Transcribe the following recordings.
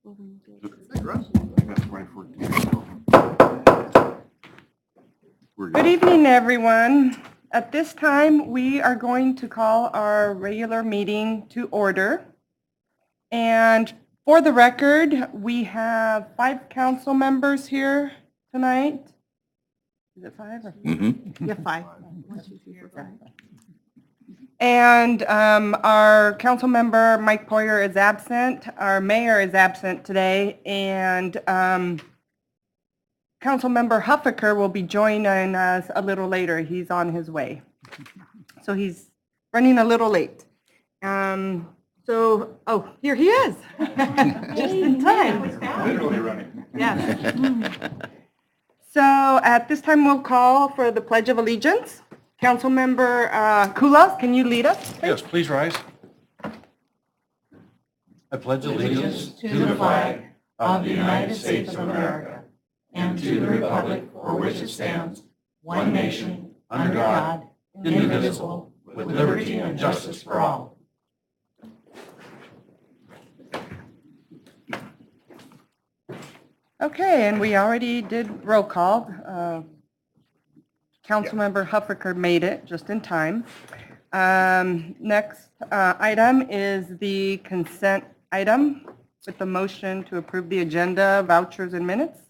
Good evening, everyone. At this time, we are going to call our regular meeting to order. And for the record, we have 5 council members here tonight. Is it 5 or 4? Mm-hmm. Yeah, 5. 1, 2, 3, 4, 5. And our council member, Mike Poyer, is absent. Our mayor is absent today. And Councilmember Huffaker will be joining us a little later. He's on his way. So he's running a little late. Oh, here he is. Just in time. Literally running. Yes. So at this time, we'll call for the Pledge of Allegiance. Councilmember Kulas, can you lead us, please? Yes, please rise. I pledge allegiance to the flag of the United States of America and to the republic for which it stands, one nation, under God, indivisible, with liberty and justice for all. Okay, and we already did roll call. Councilmember Huffaker made it just in time. Next item is the consent item with the motion to approve the agenda, vouchers, and minutes.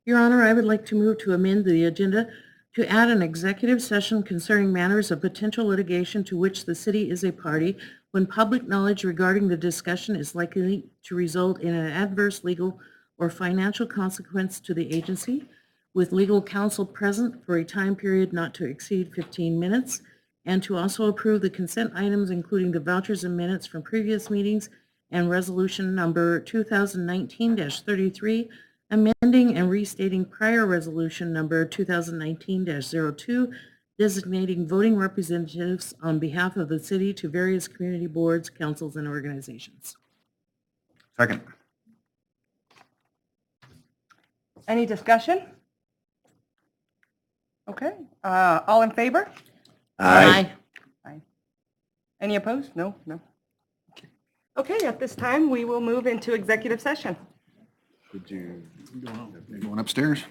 Your Honor, I would like to move to amend the agenda to add an executive session concerning matters of potential litigation to which the city is a party when public knowledge regarding the discussion is likely to result in an adverse legal or financial consequence to the agency, with legal counsel present for a time period not to exceed 15 minutes, and to also approve the consent items including the vouchers and minutes from previous meetings and resolution number 2019-33, amending and restating prior resolution number 2019-02, designating voting representatives on behalf of the city to various community boards, councils, and organizations. Second. Any discussion? Okay, all in favor? Aye. Aye. Any opposed? No, no. Okay, at this time, we will move into executive session. Did you going upstairs?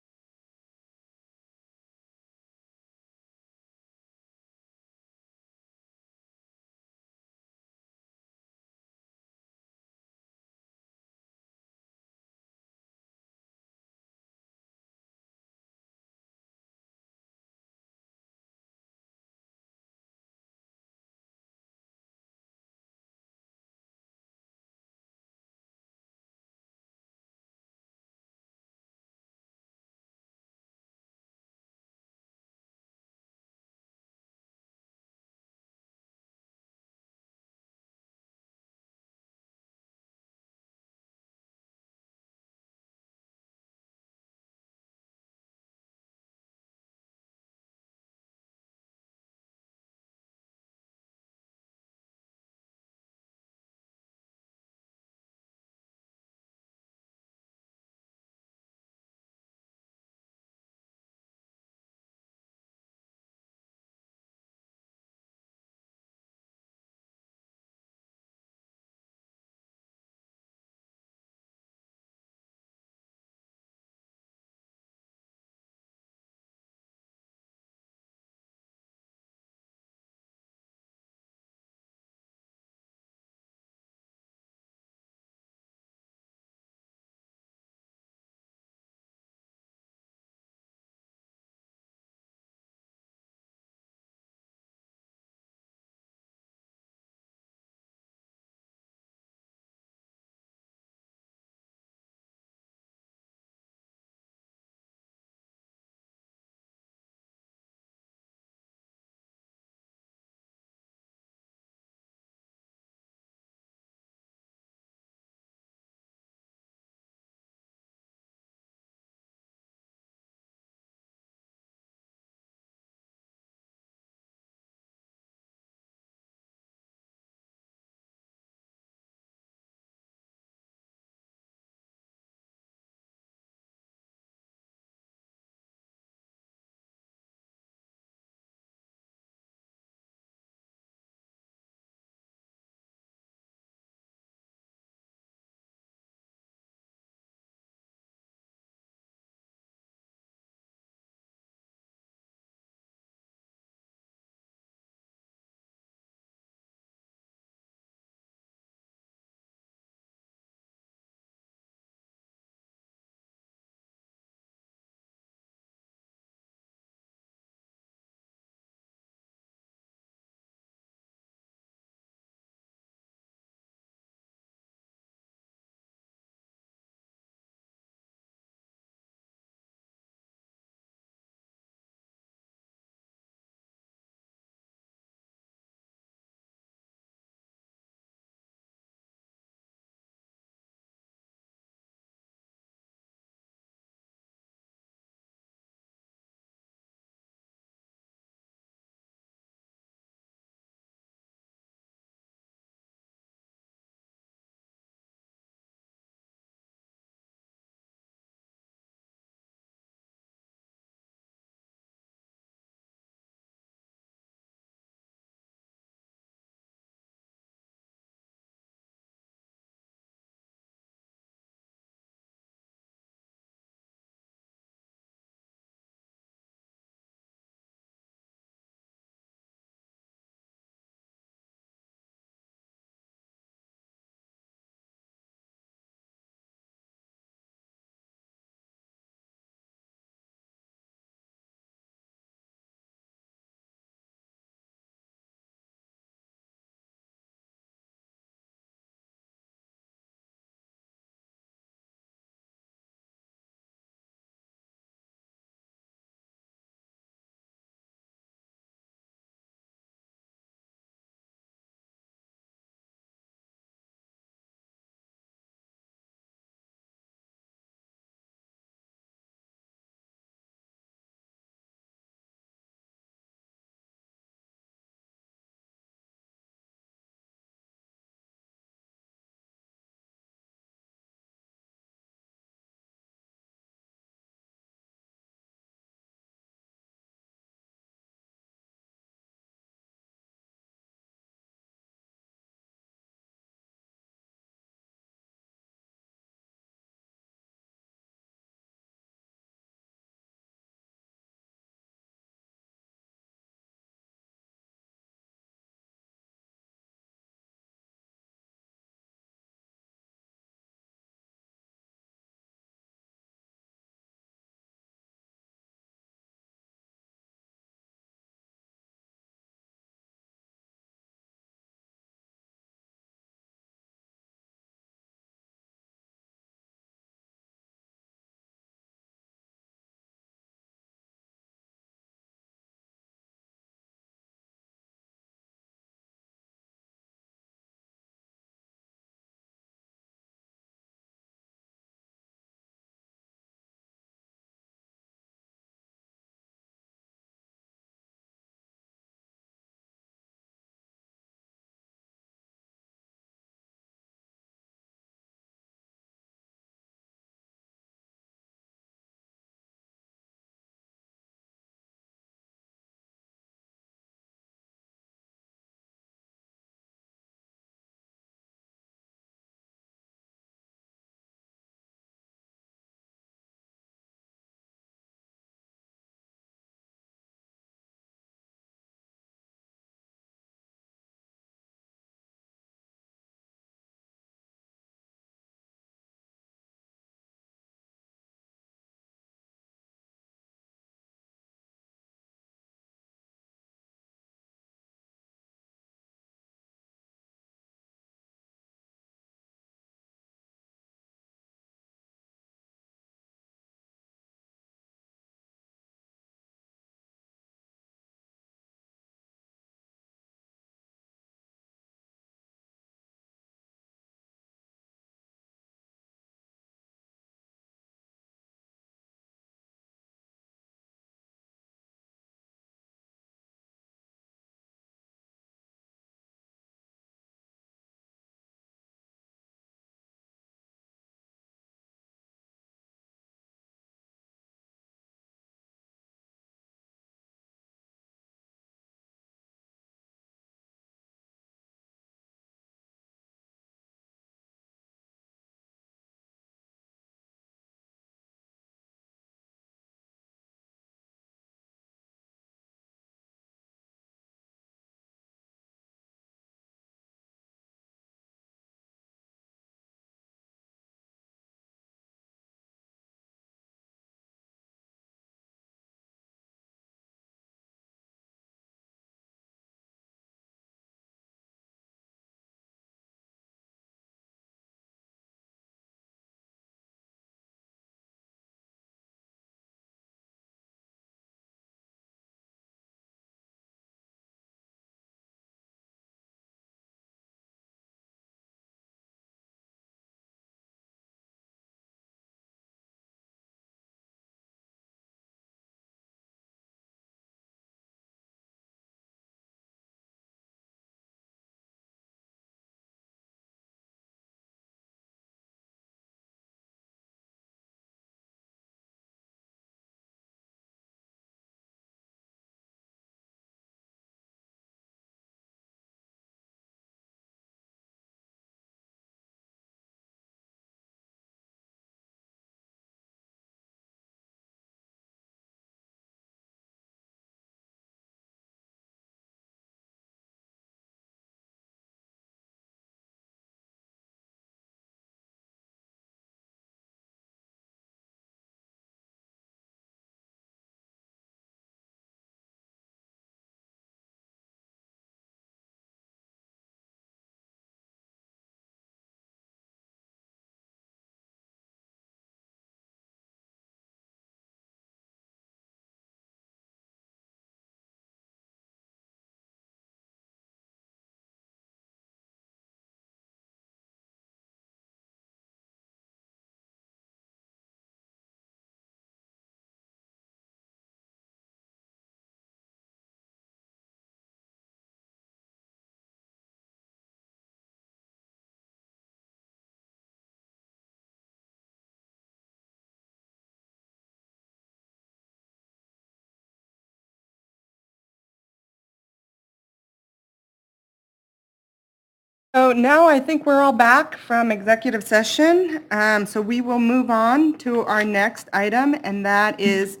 So now I think we're all back from executive session. So we will move on to our next item, and that is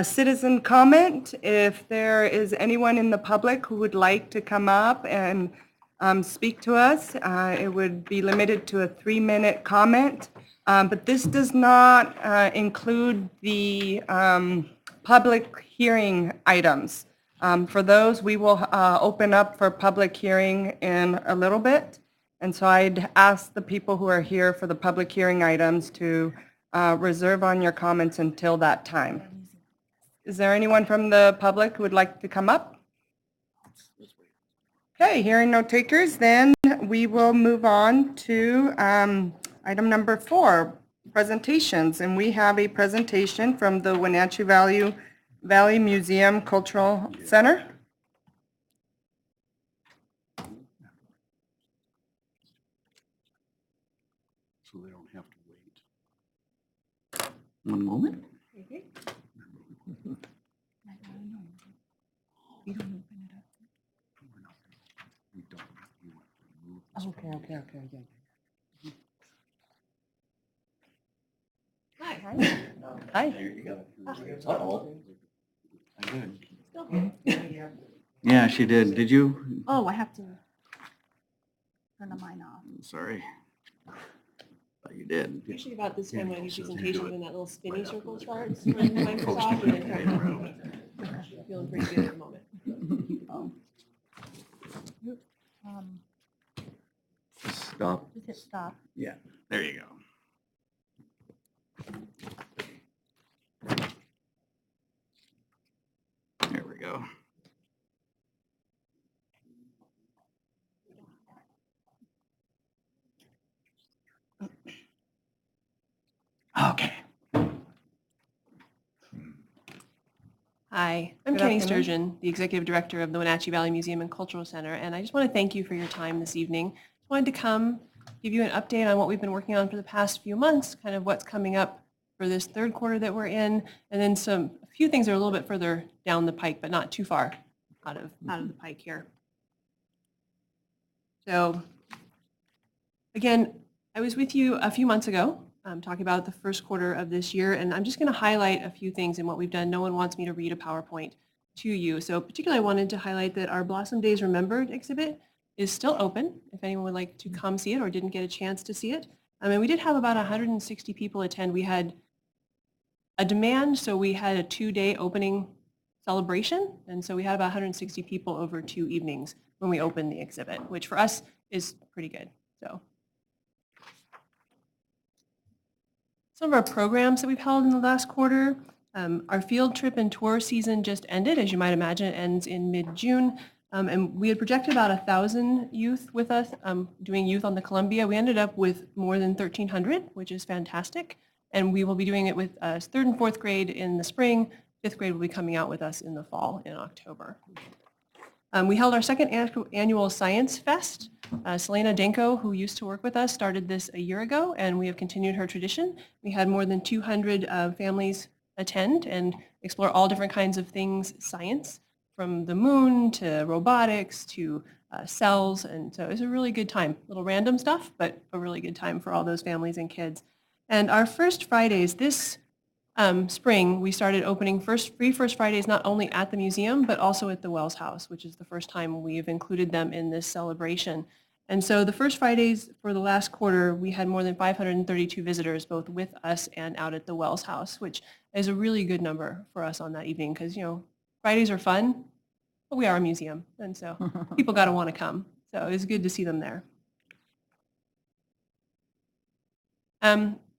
citizen comment. If there is anyone in the public who would like to come up and speak to us, it would be limited to a 3-minute comment. But this does not include the public hearing items. For those, we will open up for public hearing in a little bit. And so I'd ask the people who are here for the public hearing items to reserve on your comments until that time. Is there anyone from the public who would like to come up? Okay, hearing no takers, then we will move on to item number 4, presentations. And we have a presentation from the Wenatchee Valley Museum Cultural Center. So they don't have to wait. One moment. Okay. Hi. There you go. Uh-oh. I did. Yeah, she did. Did you? Oh, I have to turn mine off. Sorry. Thought you did. Usually about this time when I do So do presentations it. and that little spinny circle starts from Microsoft, and then kind of feeling pretty good at the moment. Stop. Just hit stop. Yeah, there you go. There we go. Okay. Hi, I'm Good Kenny afternoon. Sturgeon, the Executive Director of the Wenatchee Valley Museum and Cultural Center, and I just want to thank you for your time this evening. I wanted to come give you an update on what we've been working on for the past few months, kind of what's coming up for this third quarter that we're in, and then a few things that are a little bit further down the pike, but not too far out of the pike here. So again, I was with you a few months ago talking about the first quarter of this year, and I'm just going to highlight a few things in what we've done. No one wants me to read a PowerPoint to you. So particularly I wanted to highlight that our Blossom Days Remembered exhibit is still open if anyone would like to come see it or didn't get a chance to see it. I mean, we did have about 160 people attend. We had a demand, so we had a 2-day opening celebration, and so we had about 160 people over 2 evenings when we opened the exhibit, which for us is pretty good. So some of our programs that we've held in the last quarter, our field trip and tour season just ended. As you might imagine, it ends in mid-June. And we had projected about 1,000 youth with us doing Youth on the Columbia. We ended up with more than 1,300, which is fantastic. And we will be doing it with 3rd and 4th grade in the spring. 5th grade will be coming out with us in the fall in October. We held our second annual Science Fest. Selena Denko, who used to work with us, started this a year ago, and we have continued her tradition. We had more than 200 families attend and explore all different kinds of things science, from the moon to robotics to cells, and so it was a really good time. A little random stuff, but a really good time for all those families and kids. And our First Fridays this spring, we started opening free First Fridays not only at the museum, but also at the Wells House, which is the first time we've included them in this celebration. And so the First Fridays for the last quarter, we had more than 532 visitors, both with us and out at the Wells House, which is a really good number for us on that evening, because, you know, Fridays are fun, but we are a museum, and so people got to want to come. So it was good to see them there.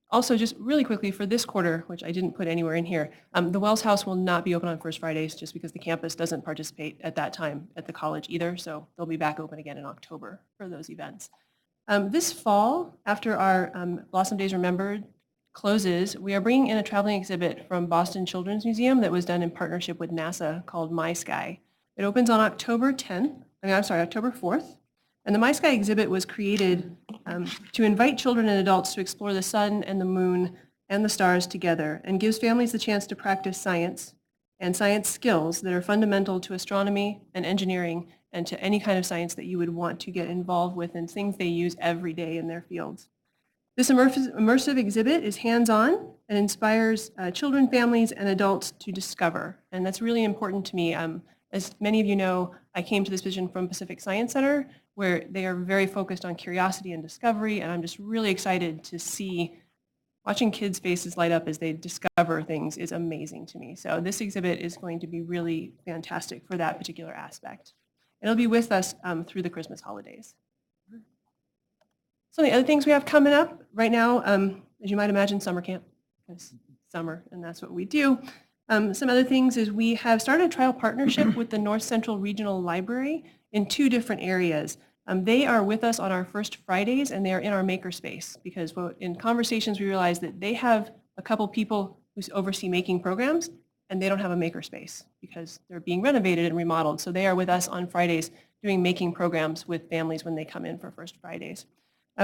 Also, just really quickly for this quarter, which I didn't put anywhere in here, the Wells House will not be open on First Fridays just because the campus doesn't participate at that time at the college either, so they'll be back open again in October for those events. This fall, after our Blossom Days Remembered closes, we are bringing in a traveling exhibit from Boston Children's Museum that was done in partnership with NASA called My Sky. It opens on October 4th. And the My Sky exhibit was created to invite children and adults to explore the sun and the moon and the stars together, and gives families the chance to practice science and science skills that are fundamental to astronomy and engineering and to any kind of science that you would want to get involved with and things they use every day in their fields. This immersive exhibit is hands-on and inspires children, families, and adults to discover. And that's really important to me. As many of you know, I came to this vision from Pacific Science Center, where they are very focused on curiosity and discovery, and I'm just really excited to see watching kids' faces light up as they discover things is amazing to me. So this exhibit is going to be really fantastic for that particular aspect. It'll be with us through the Christmas holidays. So the other things we have coming up right now, as you might imagine, summer camp. It's summer, and that's what we do. Some other things is we have started a trial partnership with the North Central Regional Library in 2 different areas. They are with us on our first Fridays, and they are in our makerspace because in conversations we realized that they have a couple people who oversee making programs, and they don't have a makerspace because they're being renovated and remodeled. So they are with us on Fridays doing making programs with families when they come in for First Fridays.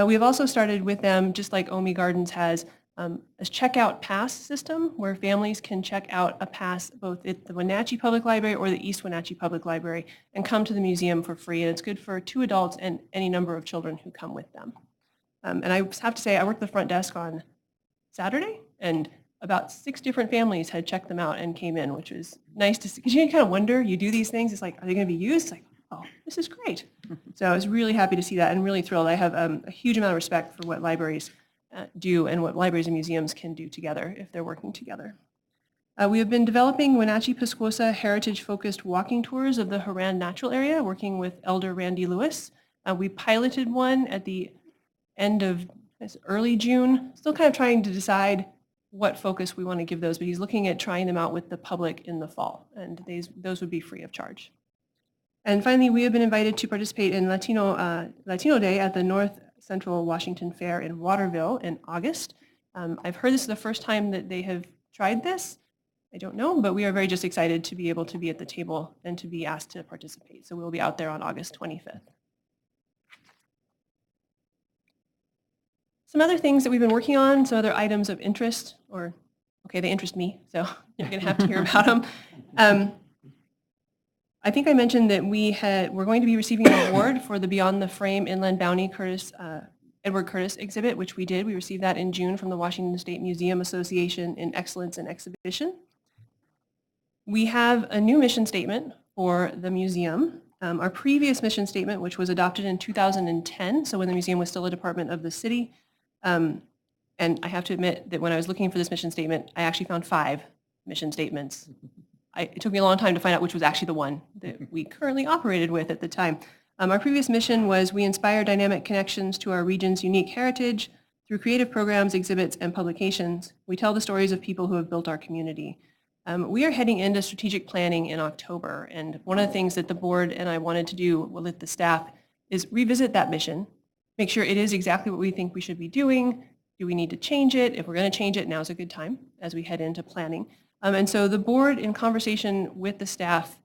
We have also started with them, just like Omi Gardens has, a checkout pass system where families can check out a pass both at the Wenatchee Public Library or the East Wenatchee Public Library and come to the museum for free. And it's good for 2 adults and any number of children who come with them. And I have to say, I worked the front desk on Saturday, and about 6 different families had checked them out and came in, which was nice to see. Because you kind of wonder, you do these things, it's like, are they going to be used? It's like, oh, this is great. So I was really happy to see that and really thrilled. I have a huge amount of respect for what libraries do and what libraries and museums can do together if they're working together. We have been developing Wenatchee-Pisquosa heritage-focused walking tours of the Huron Natural Area, working with Elder Randy Lewis. We piloted one at the end of early June, still kind of trying to decide what focus we want to give those, but he's looking at trying them out with the public in the fall, and those would be free of charge. And finally, we have been invited to participate in Latino Day at the North Central Washington Fair in Waterville in August. I've heard this is the first time that they have tried this. I don't know, but we are very just excited to be able to be at the table and to be asked to participate. So we'll be out there on August 25th. Some other things that we've been working on, some other items of interest, or, okay, they interest me, so you're going to have to hear about them. I think I mentioned that we're going to be receiving an award for the Beyond the Frame Inland Bounty Edward Curtis exhibit, which we did. We received that in June from the Washington State Museum Association in Excellence in Exhibition. We have a new mission statement for the museum. Our previous mission statement, which was adopted in 2010, so when the museum was still a department of the city, and I have to admit that when I was looking for this mission statement, I actually found 5 mission statements. It took me a long time to find out which was actually the one that we currently operated with at the time. Our previous mission was we inspire dynamic connections to our region's unique heritage through creative programs, exhibits, and publications. We tell the stories of people who have built our community. We are heading into strategic planning in October, and one of the things that the board and I wanted to do with the staff is revisit that mission, make sure it is exactly what we think we should be doing. Do we need to change it? If we're going to change it, now's a good time as we head into planning. And so the board, in conversation with the staff,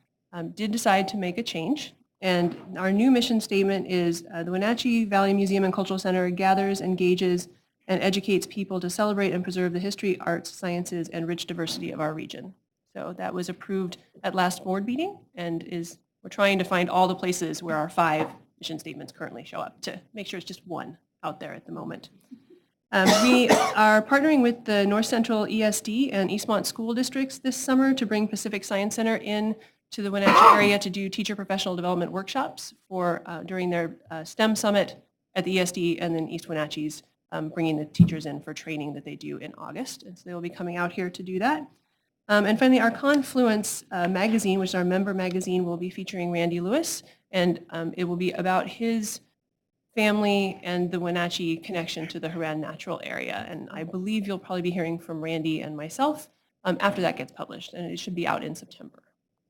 did decide to make a change. And our new mission statement is the Wenatchee Valley Museum and Cultural Center gathers, engages, and educates people to celebrate and preserve the history, arts, sciences, and rich diversity of our region. So that was approved at last board meeting, and we're trying to find all the places where our 5 mission statements currently show up to make sure it's just one out there at the moment. We are partnering with the North Central ESD and Eastmont school districts this summer to bring Pacific Science Center in to the Wenatchee area to do teacher professional development workshops during their STEM summit at the ESD, and then East Wenatchee's bringing the teachers in for training that they do in August. And so they will be coming out here to do that. And finally, our Confluence magazine, which is our member magazine, will be featuring Randy Lewis, and it will be about his family and the Wenatchee connection to the Huron Natural Area. And I believe you'll probably be hearing from Randy and myself after that gets published, and it should be out in September.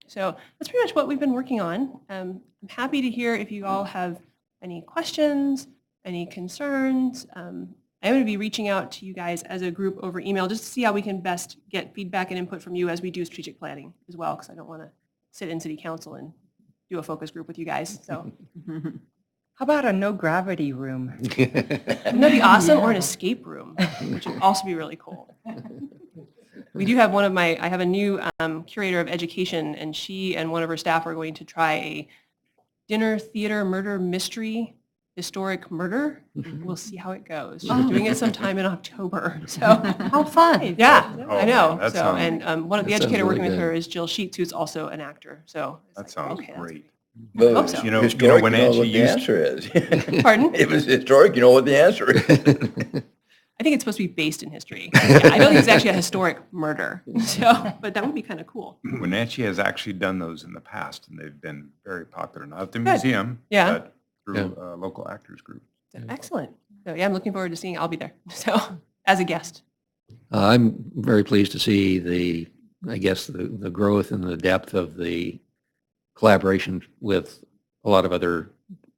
So that's pretty much what we've been working on. I'm happy to hear if you all have any questions, any concerns. I'm going to be reaching out to you guys as a group over email just to see how we can best get feedback and input from you as we do strategic planning as well, because I don't want to sit in city council and do a focus group with you guys. So. How about a no-gravity room? Wouldn't that be awesome? Or an escape room, which would also be really cool. We do have I have a new curator of education, and she and one of her staff are going to try a dinner, theater, murder, mystery, historic murder. We'll see how it goes. She's doing it sometime in October, so. How fun. Yeah, Oh, I know. that So, sounds- and one of the that sounds educator working really with her good. is Jill Sheets, who's also an actor. So it's That like, sounds okay, that's great. hope But so. You know, historic, you know Wenatchee what the used- answer is. Pardon? If it's historic, you know what the answer is. I think it's supposed to be based in history. Yeah, I don't think it's actually a historic murder. So, but that would be kind of cool. Wenatchee has actually done those in the past, and they've been very popular, not at the Good. museum, Yeah. but through local actors group. Excellent. So yeah, I'm looking forward to seeing. I'll be there. So as a guest. I'm very pleased to see I guess, the growth and the depth of the collaboration with a lot of other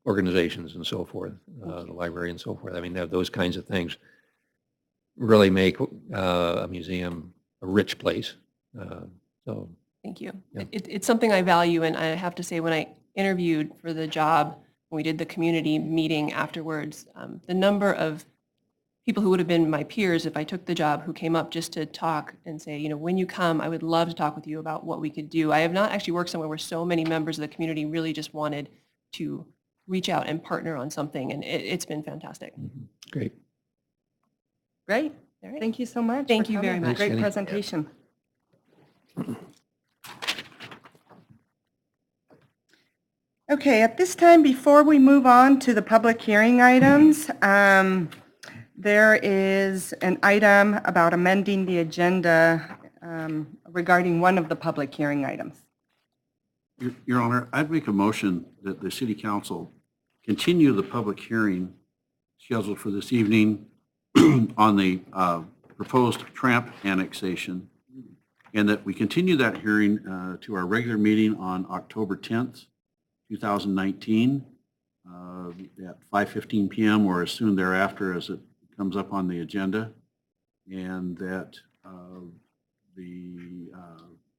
organizations and so forth, the library and so forth. I mean, those kinds of things really make a museum a rich place. So, Thank you. Yeah. It's something I value, and I have to say, when I interviewed for the job, when we did the community meeting afterwards, the number of people who would have been my peers if I took the job who came up just to talk and say, you know, when you come, I would love to talk with you about what we could do. I have not actually worked somewhere where so many members of the community really just wanted to reach out and partner on something, and it's been fantastic. great. Great. All right. Thank you so much. Thank for you very coming. much. Great Jenny. presentation. Okay, at this time, before we move on to the public hearing items, there is an item about amending the agenda regarding one of the public hearing items. Your Honor, I'd make a motion that the city council continue the public hearing scheduled for this evening on the proposed tramp annexation, and that we continue that hearing to our regular meeting on October 10th, 2019, at 5:15 PM or as soon thereafter as it comes up on the agenda, and that the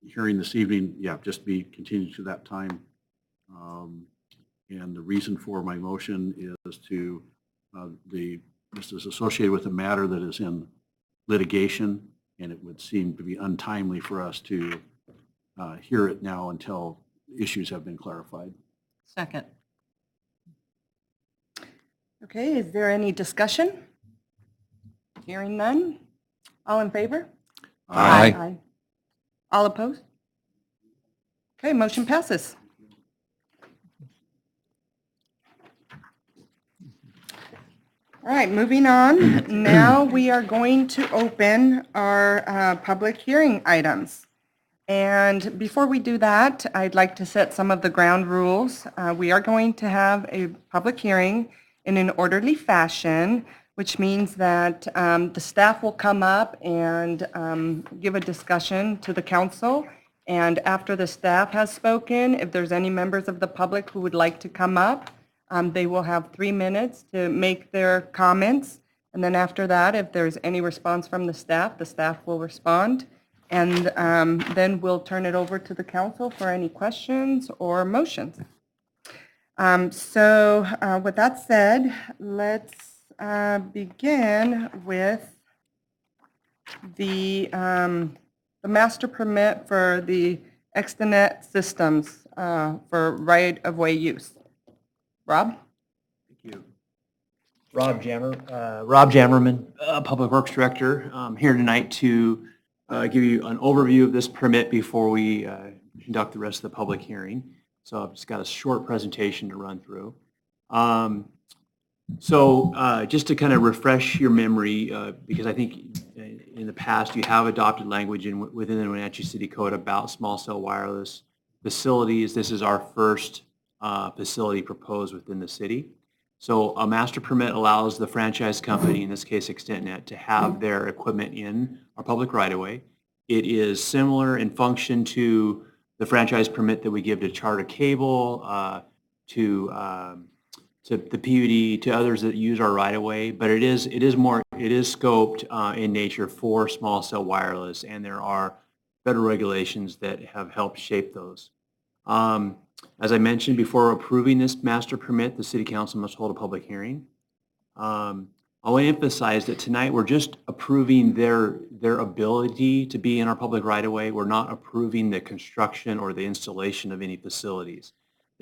hearing this evening, just be continued to that time. And the reason for my motion is this is associated with a matter that is in litigation, and it would seem to be untimely for us to hear it now until issues have been clarified. Second. Okay, is there any discussion? Hearing none? All in favor? Aye. All opposed? Okay, motion passes. All right, moving on. Now we are going to open our public hearing items. And before we do that, I'd like to set some of the ground rules. We are going to have a public hearing in an orderly fashion, which means that the staff will come up and give a discussion to the council. And after the staff has spoken, if there's any members of the public who would like to come up, they will have 3 minutes to make their comments. And then after that, if there's any response from the staff will respond. And then we'll turn it over to the council for any questions or motions. So with that said, let's begin with the master permit for the extranet systems for right-of-way use. Rob? Thank you. Rob Jammerman, Public Works Director. I'm here tonight to give you an overview of this permit before we conduct the rest of the public hearing. So I've just got a short presentation to run through. Just to kind of refresh your memory, because I think in the past you have adopted language within the Wenatchee City Code about small cell wireless facilities. This is our first facility proposed within the city. So a master permit allows the franchise company, in this case ExtentNet, to have their equipment in our public right-of-way. It is similar in function to the franchise permit that we give to Charter Cable, to the PUD, to others that use our right-of-way, but it is scoped in nature for small cell wireless, and there are federal regulations that have helped shape those. As I mentioned, before approving this master permit, the City Council must hold a public hearing. I want to emphasize that tonight we're just approving their ability to be in our public right-of-way. We're not approving the construction or the installation of any facilities.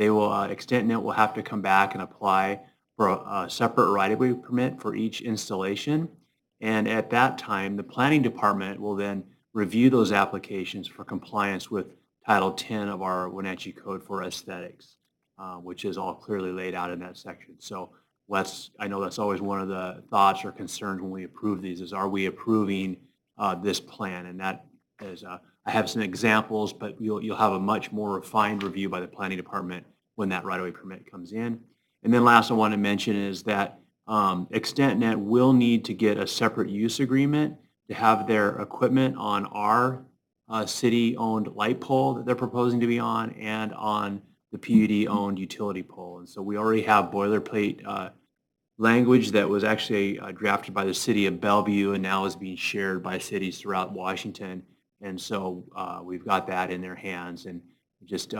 they will, ExtentNet will have to come back and apply for a separate right-of-way permit for each installation. And at that time, the planning department will then review those applications for compliance with Title 10 of our Wenatchee Code for Aesthetics, which is all clearly laid out in that section. So I know that's always one of the thoughts or concerns when we approve these is, are we approving this plan? And that is, I have some examples, but you'll have a much more refined review by the planning department when that right-of-way permit comes in. And then last I want to mention is that ExtentNet will need to get a separate use agreement to have their equipment on our city-owned light pole that they're proposing to be on and on the PUD-owned utility pole. And so we already have boilerplate language that was actually drafted by the city of Bellevue and now is being shared by cities throughout Washington. And so we've got that in their hands, and just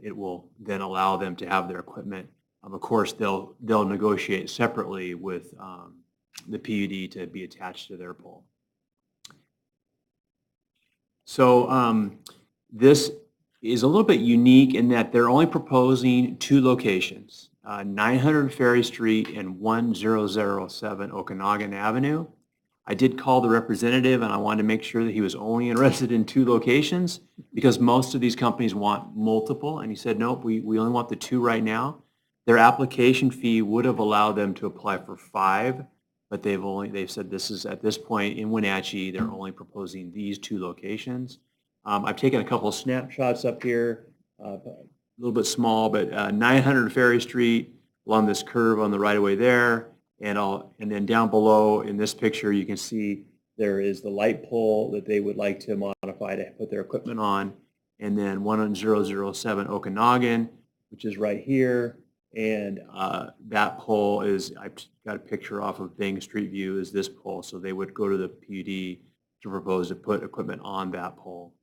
it will then allow them to have their equipment. Of course, they'll negotiate separately with the PUD to be attached to their pole. So this is a little bit unique in that they're only proposing 2 locations, 900 Ferry Street and 1007 Okanagan Avenue. I did call the representative and I wanted to make sure that he was only interested in 2 locations because most of these companies want multiple, and he said, nope, we only want the 2 right now. Their application fee would have allowed them to apply for 5, but they've said this is, at this point in Wenatchee, they're only proposing these 2 locations. I've taken a couple of snapshots up here, a little bit small, but 900 Ferry Street along this curve on the right of way there, and then down below in this picture you can see there is the light pole that they would like to modify to put their equipment on, and then 1007 Okanagan, which is right here. And that pole is, I've got a picture off of Bing Street View, is this pole. So they would go to the PUD to propose to put equipment on that pole.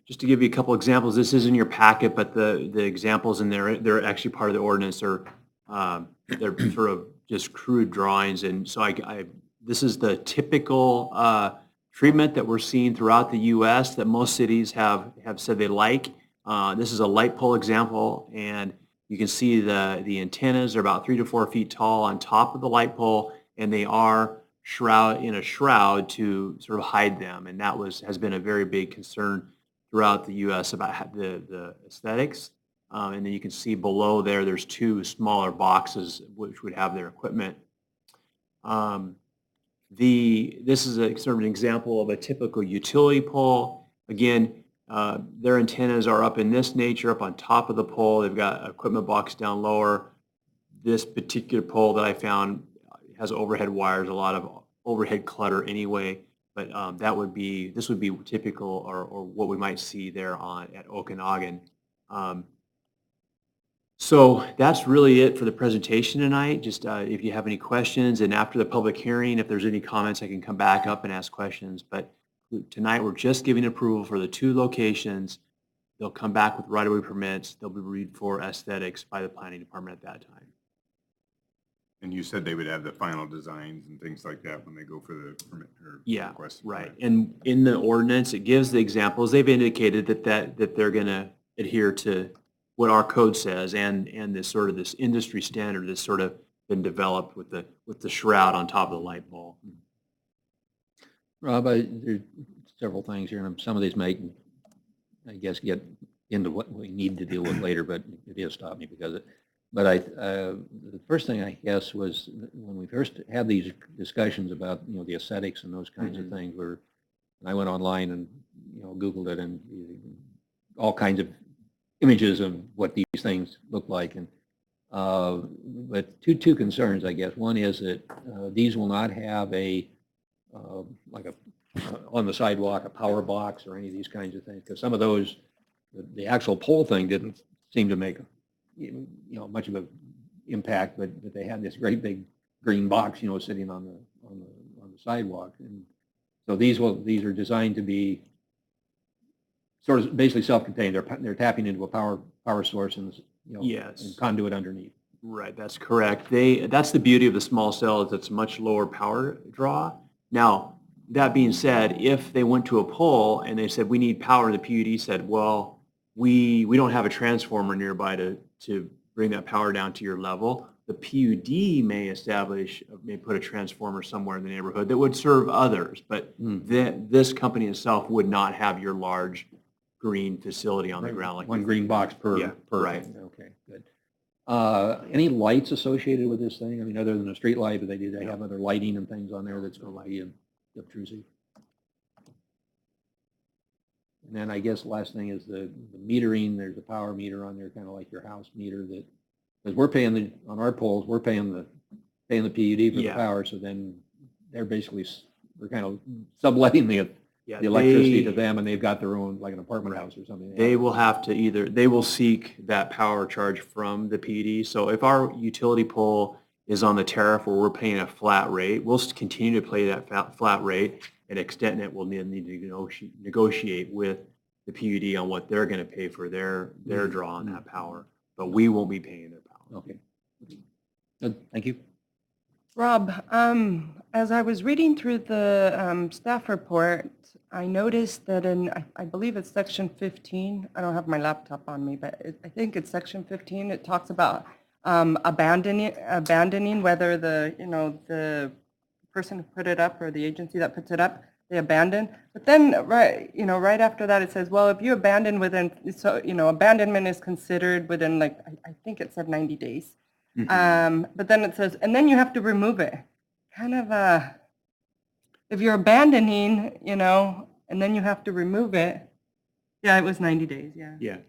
Just to give you a couple examples, this is in your packet, but the examples in there, they're actually part of the ordinance. They're sort of just crude drawings. And so this is the typical treatment that we're seeing throughout the U.S. that most cities have said they like. This is a light pole example, and you can see the antennas are about 3 to 4 feet tall on top of the light pole, and they are in a shroud to sort of hide them. And that has been a very big concern throughout the U.S. about the aesthetics. And then you can see below there's 2 smaller boxes which would have their equipment. This is sort of an example of a typical utility pole. Again, their antennas are up in this nature, up on top of the pole. They've got an equipment box down lower. This particular pole that I found has overhead wires, a lot of overhead clutter anyway, but this would be typical or what we might see there at Okanagan. So that's really it for the presentation tonight. Just if you have any questions, and after the public hearing, if there's any comments, I can come back up and ask questions. But tonight, we're just giving approval for the 2 locations. They'll come back with right-of-way permits. They'll be reviewed for aesthetics by the planning department at that time. And you said they would have the final designs and things like that when they go for the permit or request. Right. And in the ordinance, it gives the examples. They've indicated that they're going to adhere to what our code says and this industry standard that's sort of been developed with the shroud on top of the light bulb. Rob, there's several things here, and some of these may, I guess, get into what we need to deal with later, but it has stopped me because of it. But the first thing, I guess, was when we first had these discussions about, the aesthetics and those kinds of things, I went online and, Googled it, and all kinds of images of what these things look like. And but two concerns, I guess. One is that these will not have on the sidewalk, a power box or any of these kinds of things, because some of those, the actual pole thing didn't seem to make much of an impact, but they had this great big green box, sitting on the sidewalk. And so these are designed to be sort of basically self-contained. They're tapping into a power source and Yes. and conduit underneath. Right, that's correct. That's the beauty of the small cell, is it's much lower power draw. Now, that being said, if they went to a pole and they said, we need power, the PUD said, well, we don't have a transformer nearby to bring that power down to your level. The PUD may put a transformer somewhere in the neighborhood that would serve others, but this company itself would not have your large green facility on the ground like One green box per. Yeah, right. Okay, good. Any lights associated with this thing? I mean, other than a street light, do they have other lighting and things on there that's going to be obtrusive? And then I guess the last thing is the metering. There's a power meter on there, kind of like your house meter that, because we're paying on our poles, we're paying the PUD for the power. So then they're basically, we're kind of subletting the electricity to them, and they've got their own, like an apartment house or something. They will have to they will seek that power charge from the PUD. So if our utility pole is on the tariff where we're paying a flat rate, we'll continue to pay that flat rate, and Extendnet will need to negotiate with the PUD on what they're going to pay for their draw on that power, but we won't be paying their power. Okay. Good, thank you. Rob, as I was reading through the staff report, I noticed that I believe it's section 15, I don't have my laptop on me, but I think it's section 15, it talks about abandoning whether the person who put it up or the agency that puts it up, they abandon. But then, right after that, it says, well, if you abandon abandonment is considered within, like, I think it said 90 days. But then it says, and then you have to remove it. Kind of if you're abandoning, and then you have to remove it. Yeah, it was 90 days, yeah. Yeah.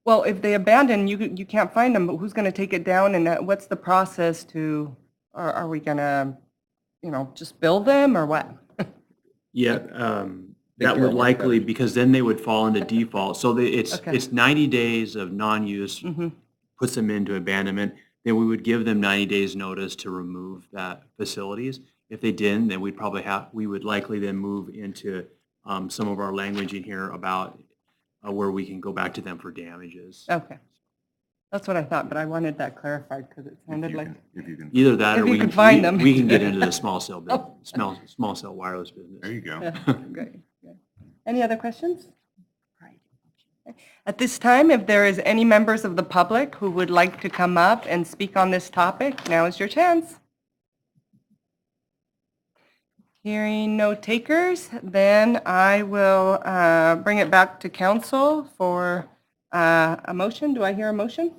Well, if they abandon, you can't find them, but who's going to take it down, and what's the process to, are we going to, just bill them or what? Yeah, that would likely, because then they would fall into default. So it's 90 days of non-use, puts them into abandonment. Then we would give them 90 days notice to remove that facilities. If they didn't, then we would likely then move into some of our language in here about where we can go back to them for damages. Okay. That's what I thought, but I wanted that clarified because it sounded like. Either that, if or you we can find them. we can get into the small cell small cell wireless business. There you go. Great. Any other questions? At this time, if there is any members of the public who would like to come up and speak on this topic, now is your chance. Hearing no takers, then I will bring it back to council for a motion. Do I hear a motion?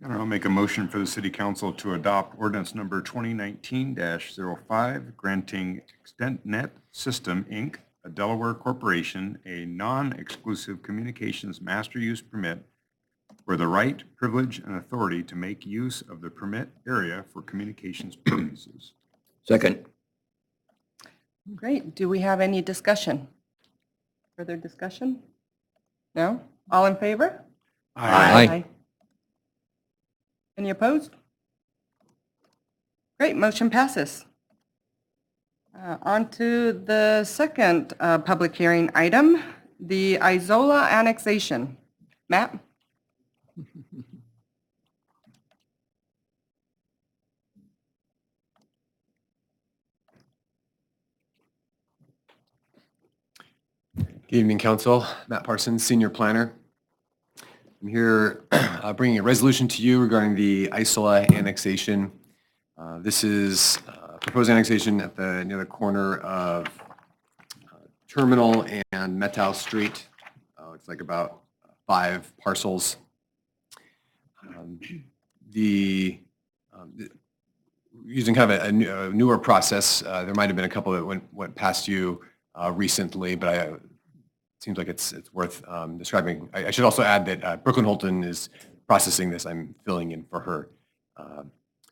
I'll make a motion for the city council to adopt ordinance number 2019-05, granting Extendnet System, Inc., a Delaware corporation, a non-exclusive communications master use permit for the right, privilege, and authority to make use of the permit area for communications purposes. Second. Great. Do we have any discussion? Further discussion? No? All in favor? Aye. Any opposed? Great, motion passes. On to the second public hearing item, the Isola annexation. Matt? Good evening, Council. Matt Parsons, Senior Planner. I'm here bringing a resolution to you regarding the Isola annexation. This is proposed annexation near the corner of Terminal and Methow Street. It's like about 5 parcels. Using kind of a newer process, there might have been a couple that went past you recently, but it seems like it's worth describing. I should also add that Brooklyn Holton is processing this. I'm filling in for her.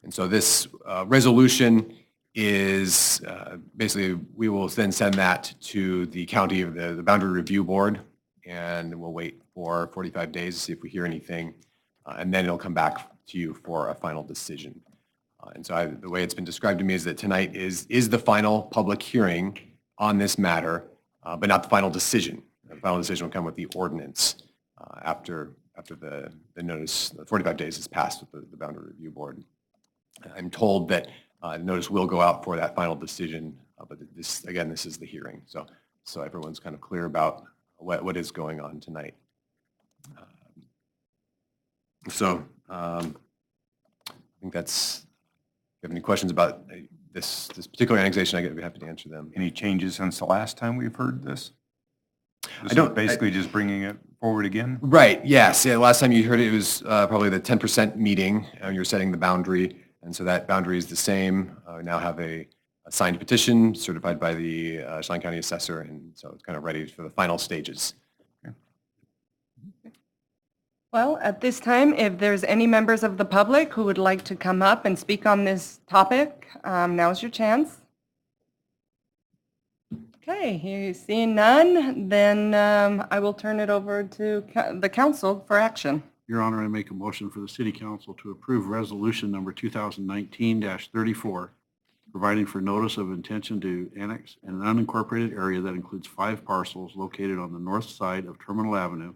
And so this resolution is basically, we will then send that to the county of the Boundary Review Board, and we'll wait for 45 days to see if we hear anything, and then it'll come back to you for a final decision. And so the way it's been described to me is that tonight is the final public hearing on this matter, but not the final decision. The final decision will come with the ordinance after the notice, the 45 days has passed with the Boundary Review Board. I'm told that notice will go out for that final decision, but this is the hearing. So everyone's kind of clear about what is going on tonight. So I think that's, if you have any questions about this particular annexation, I'd be happy to answer them. Any changes since the last time we've heard this? I don't- Basically just bringing it forward again? Right, yes. Yeah, last time you heard it was probably the 10% meeting. You're setting the boundary, and so that boundary is the same. We now have a signed petition certified by the Chelan County Assessor, and so it's kind of ready for the final stages. Well, at this time, if there's any members of the public who would like to come up and speak on this topic, now's your chance. Okay, here seeing none, then I will turn it over to the council for action. Your Honor, I make a motion for the City Council to approve Resolution Number 2019-34, providing for notice of intention to annex an unincorporated area that includes 5 parcels located on the north side of Terminal Avenue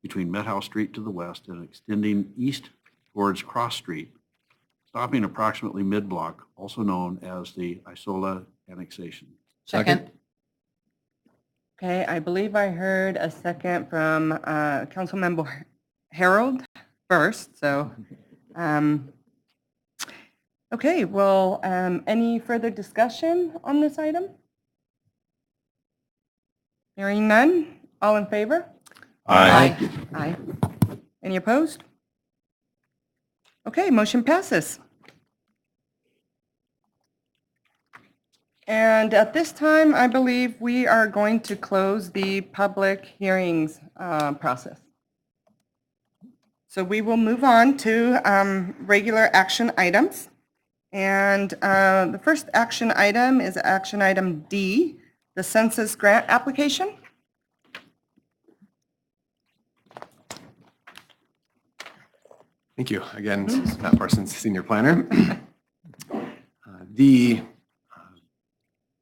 between Met House Street to the west and extending east towards Cross Street, stopping approximately mid-block, also known as the Isola annexation. Second. Okay, I believe I heard a second from Councilmember Harold first, so, okay, well, any further discussion on this item? Hearing none, all in favor? Aye. Aye. Any opposed? Okay, motion passes. And at this time, I believe we are going to close the public hearings process. So we will move on to regular action items. And the first action item is action item D, the census grant application. Thank you. Again, this is Matt Parsons, Senior Planner.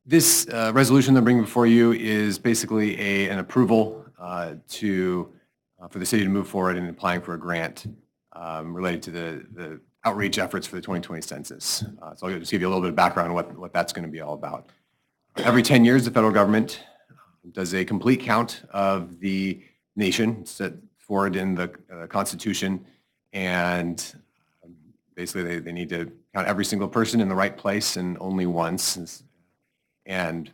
This resolution that I'm bringing before you is basically an approval for the city to move forward in applying for a grant related to the outreach efforts for the 2020 census. So I'll just give you a little bit of background on what that's going to be all about. Every 10 years, the federal government does a complete count of the nation set forward in the Constitution, and basically they need to count every single person in the right place and only once. And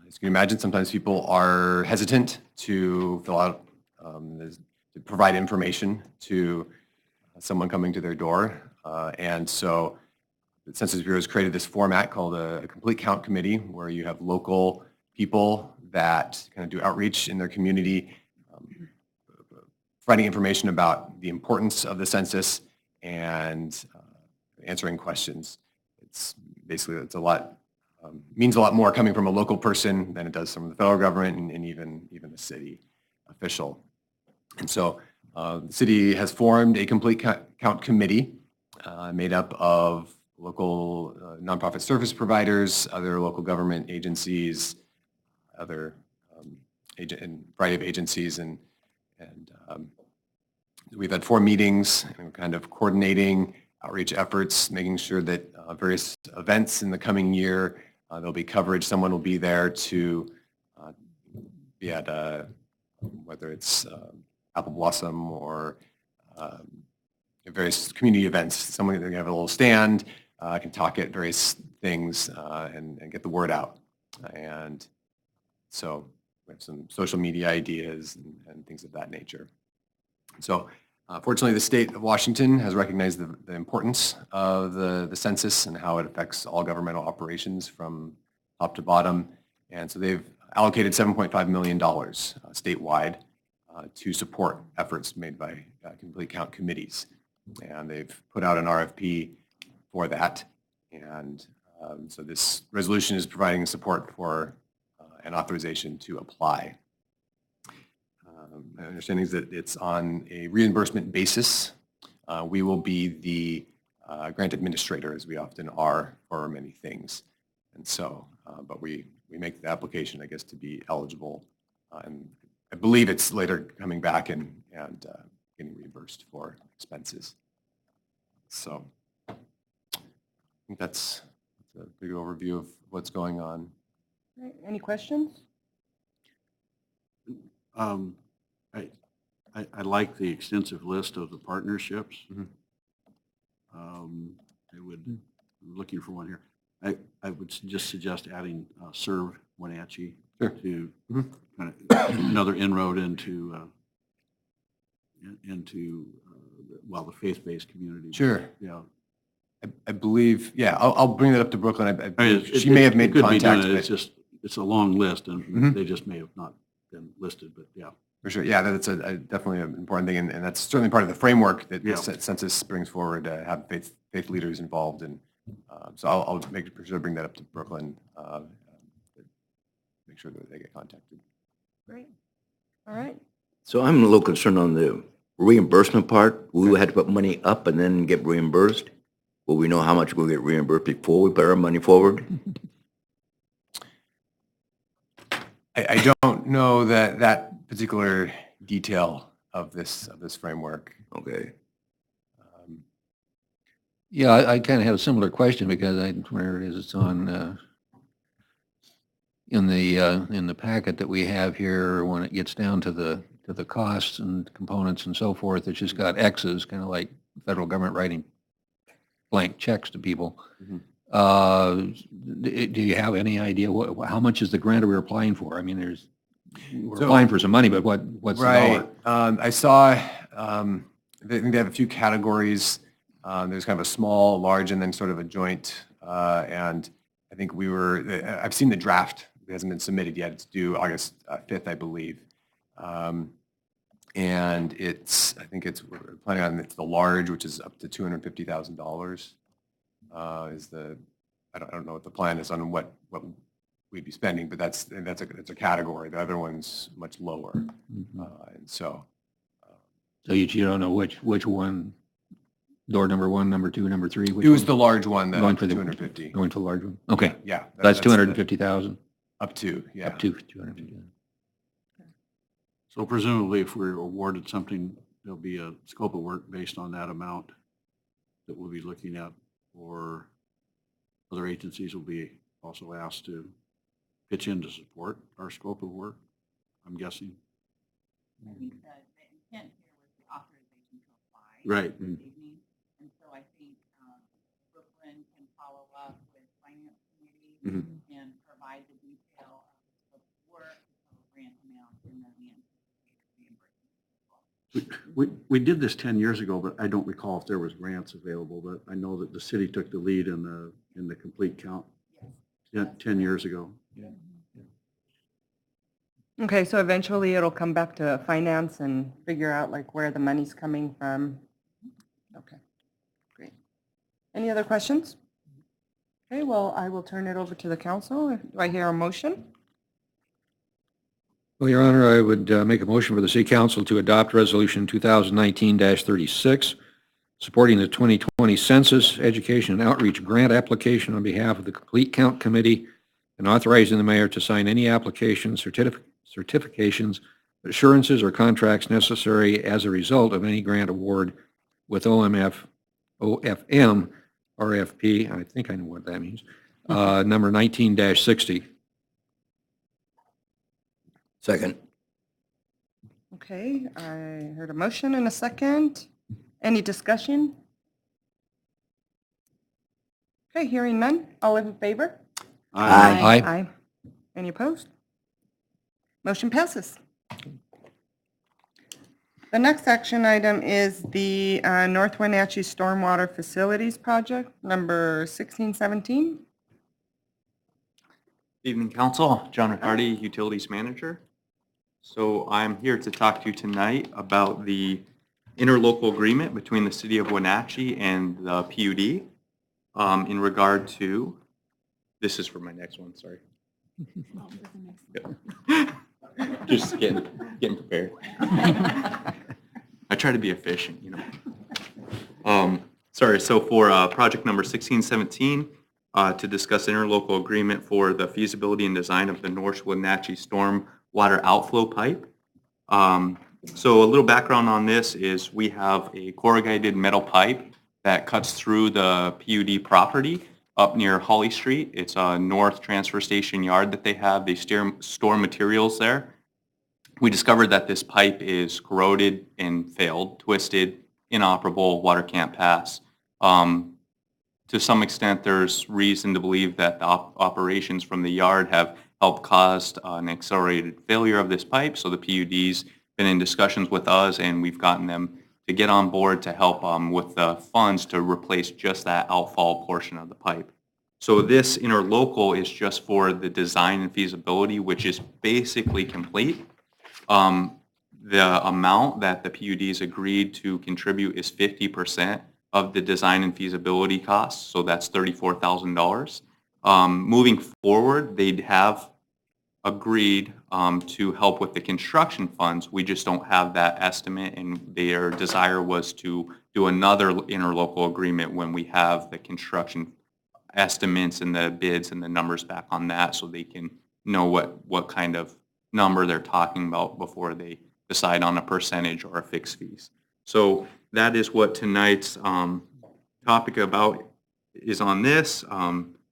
as you can imagine, sometimes people are hesitant to fill out, to provide information to someone coming to their door. And so the Census Bureau has created this format called a complete count committee, where you have local people that kind of do outreach in their community, providing information about the importance of the census and answering questions. It's basically, it's a lot, means a lot more coming from a local person than it does from the federal government and even the city official. And so the city has formed a complete count committee made up of local nonprofit service providers, other local government agencies, other variety of agencies, and we've had 4 meetings, and we're kind of coordinating outreach efforts, making sure that various events in the coming year, there'll be coverage. Someone will be there to be at whether it's Apple Blossom or various community events. Someone can have a little stand, can talk at various things and get the word out. And so we have some social media ideas and things of that nature. So fortunately, the state of Washington has recognized the importance of the census and how it affects all governmental operations from top to bottom. And so they've allocated $7.5 million statewide to support efforts made by complete count committees. And they've put out an RFP for that. And so this resolution is providing support for an authorization to apply. My understanding is that it's on a reimbursement basis. We will be the grant administrator, as we often are for many things. And so, but we make the application, I guess, to be eligible. And I believe it's later coming back and getting reimbursed for expenses. So I think that's a big overview of what's going on. Right, any questions? Um, I like the extensive list of the partnerships. Mhm. I would, I'm looking for one here. I would just suggest adding Serve Wenatchee Sure. to Mhm. kind of another inroad into, well, the faith-based community. Sure. Yeah. I believe, yeah, I'll bring that up to Brooklyn. I I mean, believe she may have made it could be done. contact. It's just, it's a long list and Mhm. they just may have not been listed, but yeah. For sure, yeah, that's definitely an important thing, and that's certainly part of the framework that the Yeah. census brings forward, to have faith leaders involved, and so I'll make sure to bring that up to Brooklyn, make sure that they get contacted. Great. All right. So I'm a little concerned on the reimbursement part. We had to put money up and then get reimbursed. Will we know how much we'll get reimbursed before we put our money forward? I don't know that particular detail of this framework. Okay. Yeah, I kind of have a similar question because where it is, it's on, in the packet that we have here, when it gets down to the costs and components and so forth, it's just got X's, kind of like federal government writing blank checks to people. Mhm. Do you have any idea how much is the grant we're applying for? I mean, we're So- applying for some money, but what's the dollar? Right. I saw, I think they have a few categories. There's kind of a small, large, and then sort of a joint. And I think I've seen the draft. It hasn't been submitted yet. It's due August 5th, I believe. And we're planning on the large, which is up to $250,000. I don't know what the plan is on what we'd be spending, but that's a category. The other one's much lower. And so. So you don't know which one, door number 1, number 2, number 3? It was the large one, Going for the 250. Going for the large one? Okay. Yeah. That's 250,000? Up to, yeah. Up to 250,000. So presumably if we're awarded something, there'll be a scope of work based on that amount that we'll be looking at, or other agencies will be also asked to pitch in to support our scope of work, I'm guessing. I think that the intent here was the authorization to apply. Right. This evening, and so I think Brooklyn can follow up with Finance Committee and provide the detail of the scope of work, the total grant amount, and then the anticipated reimbursement. We did this 10 years ago, but I don't recall if there was grants available, but I know that the city took the lead in the complete count 10 years ago. Okay, so eventually it'll come back to finance and figure out like where the money's coming from. Okay, great. Any other questions? Okay, well, I will turn it over to the council. Do I hear a motion? Well, Your Honor, I would make a motion for the City Council to adopt Resolution 2019-36, supporting the 2020 Census, Education, and Outreach Grant application on behalf of the Complete Count Committee, and authorizing the mayor to sign any applications, certifications, assurances, or contracts necessary as a result of any grant award with OFM, RFP, I think I know what that means, number 19-60. Second. Okay, I heard a motion and a second. Any discussion? Okay, hearing none. All in favor? Aye. Aye. Any opposed? Motion passes. The next action item is the North Wenatchee Stormwater Facilities Project, number 1617. Evening, Council. John Riccardi, Utilities Manager. So I'm here to talk to you tonight about the interlocal agreement between the City of Wenatchee and the PUD in regard to, this is for my next one, sorry. Just getting prepared. I try to be efficient, you know. Sorry, so for project number 1617, to discuss interlocal agreement for the feasibility and design of the North Wenatchee Storm Water Outflow Pipe. So a little background on this is we have a corrugated metal pipe that cuts through the PUD property up near Holly Street. It's a north transfer station yard that they have. They store materials there. we discovered that this pipe is corroded and failed, twisted, inoperable, water can't pass. To some extent, there's reason to believe that the operations from the yard have helped cause an accelerated failure of this pipe. So the PUD's been in discussions with us, and we've gotten them to get on board to help with the funds to replace just that outfall portion of the pipe. So this interlocal is just for the design and feasibility, which is basically complete. The amount that the PUD's agreed to contribute is 50% of the design and feasibility costs, so that's $34,000. Moving forward, they'd have agreed to help with the construction funds. We just don't have that estimate, and their desire was to do another interlocal agreement when we have the construction estimates and the bids and the numbers back on that, so they can know what kind of number they're talking about before they decide on a percentage or a fixed fees. So that is what tonight's topic about is on this.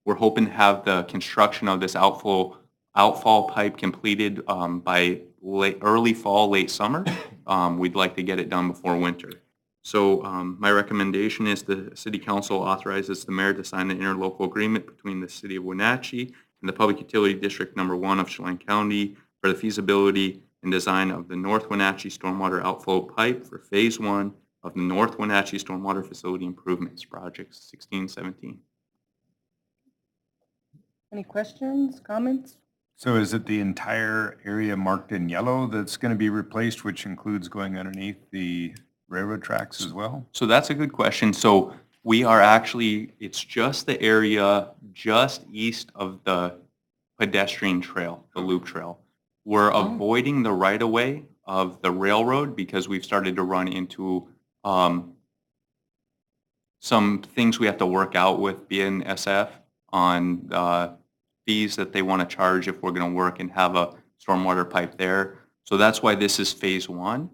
We're hoping to have the construction of this outfall pipe completed by early fall, late summer. We'd like to get it done before winter. So my recommendation is the City Council authorizes the mayor to sign an interlocal agreement between the City of Wenatchee and the Public Utility District Number 1 of Chelan County for the feasibility and design of the North Wenatchee Stormwater Outflow Pipe for Phase 1 of the North Wenatchee Stormwater Facility Improvements Project 1617. Any questions, comments? So is it the entire area marked in yellow that's going to be replaced, which includes going underneath the railroad tracks as well? So that's a good question. So we are actually, it's just the area just east of the pedestrian trail, the loop trail. We're avoiding the right-of-way of the railroad because we've started to run into some things we have to work out with BNSF on fees that they want to charge if we're going to work and have a stormwater pipe there. So that's why this is Phase 1.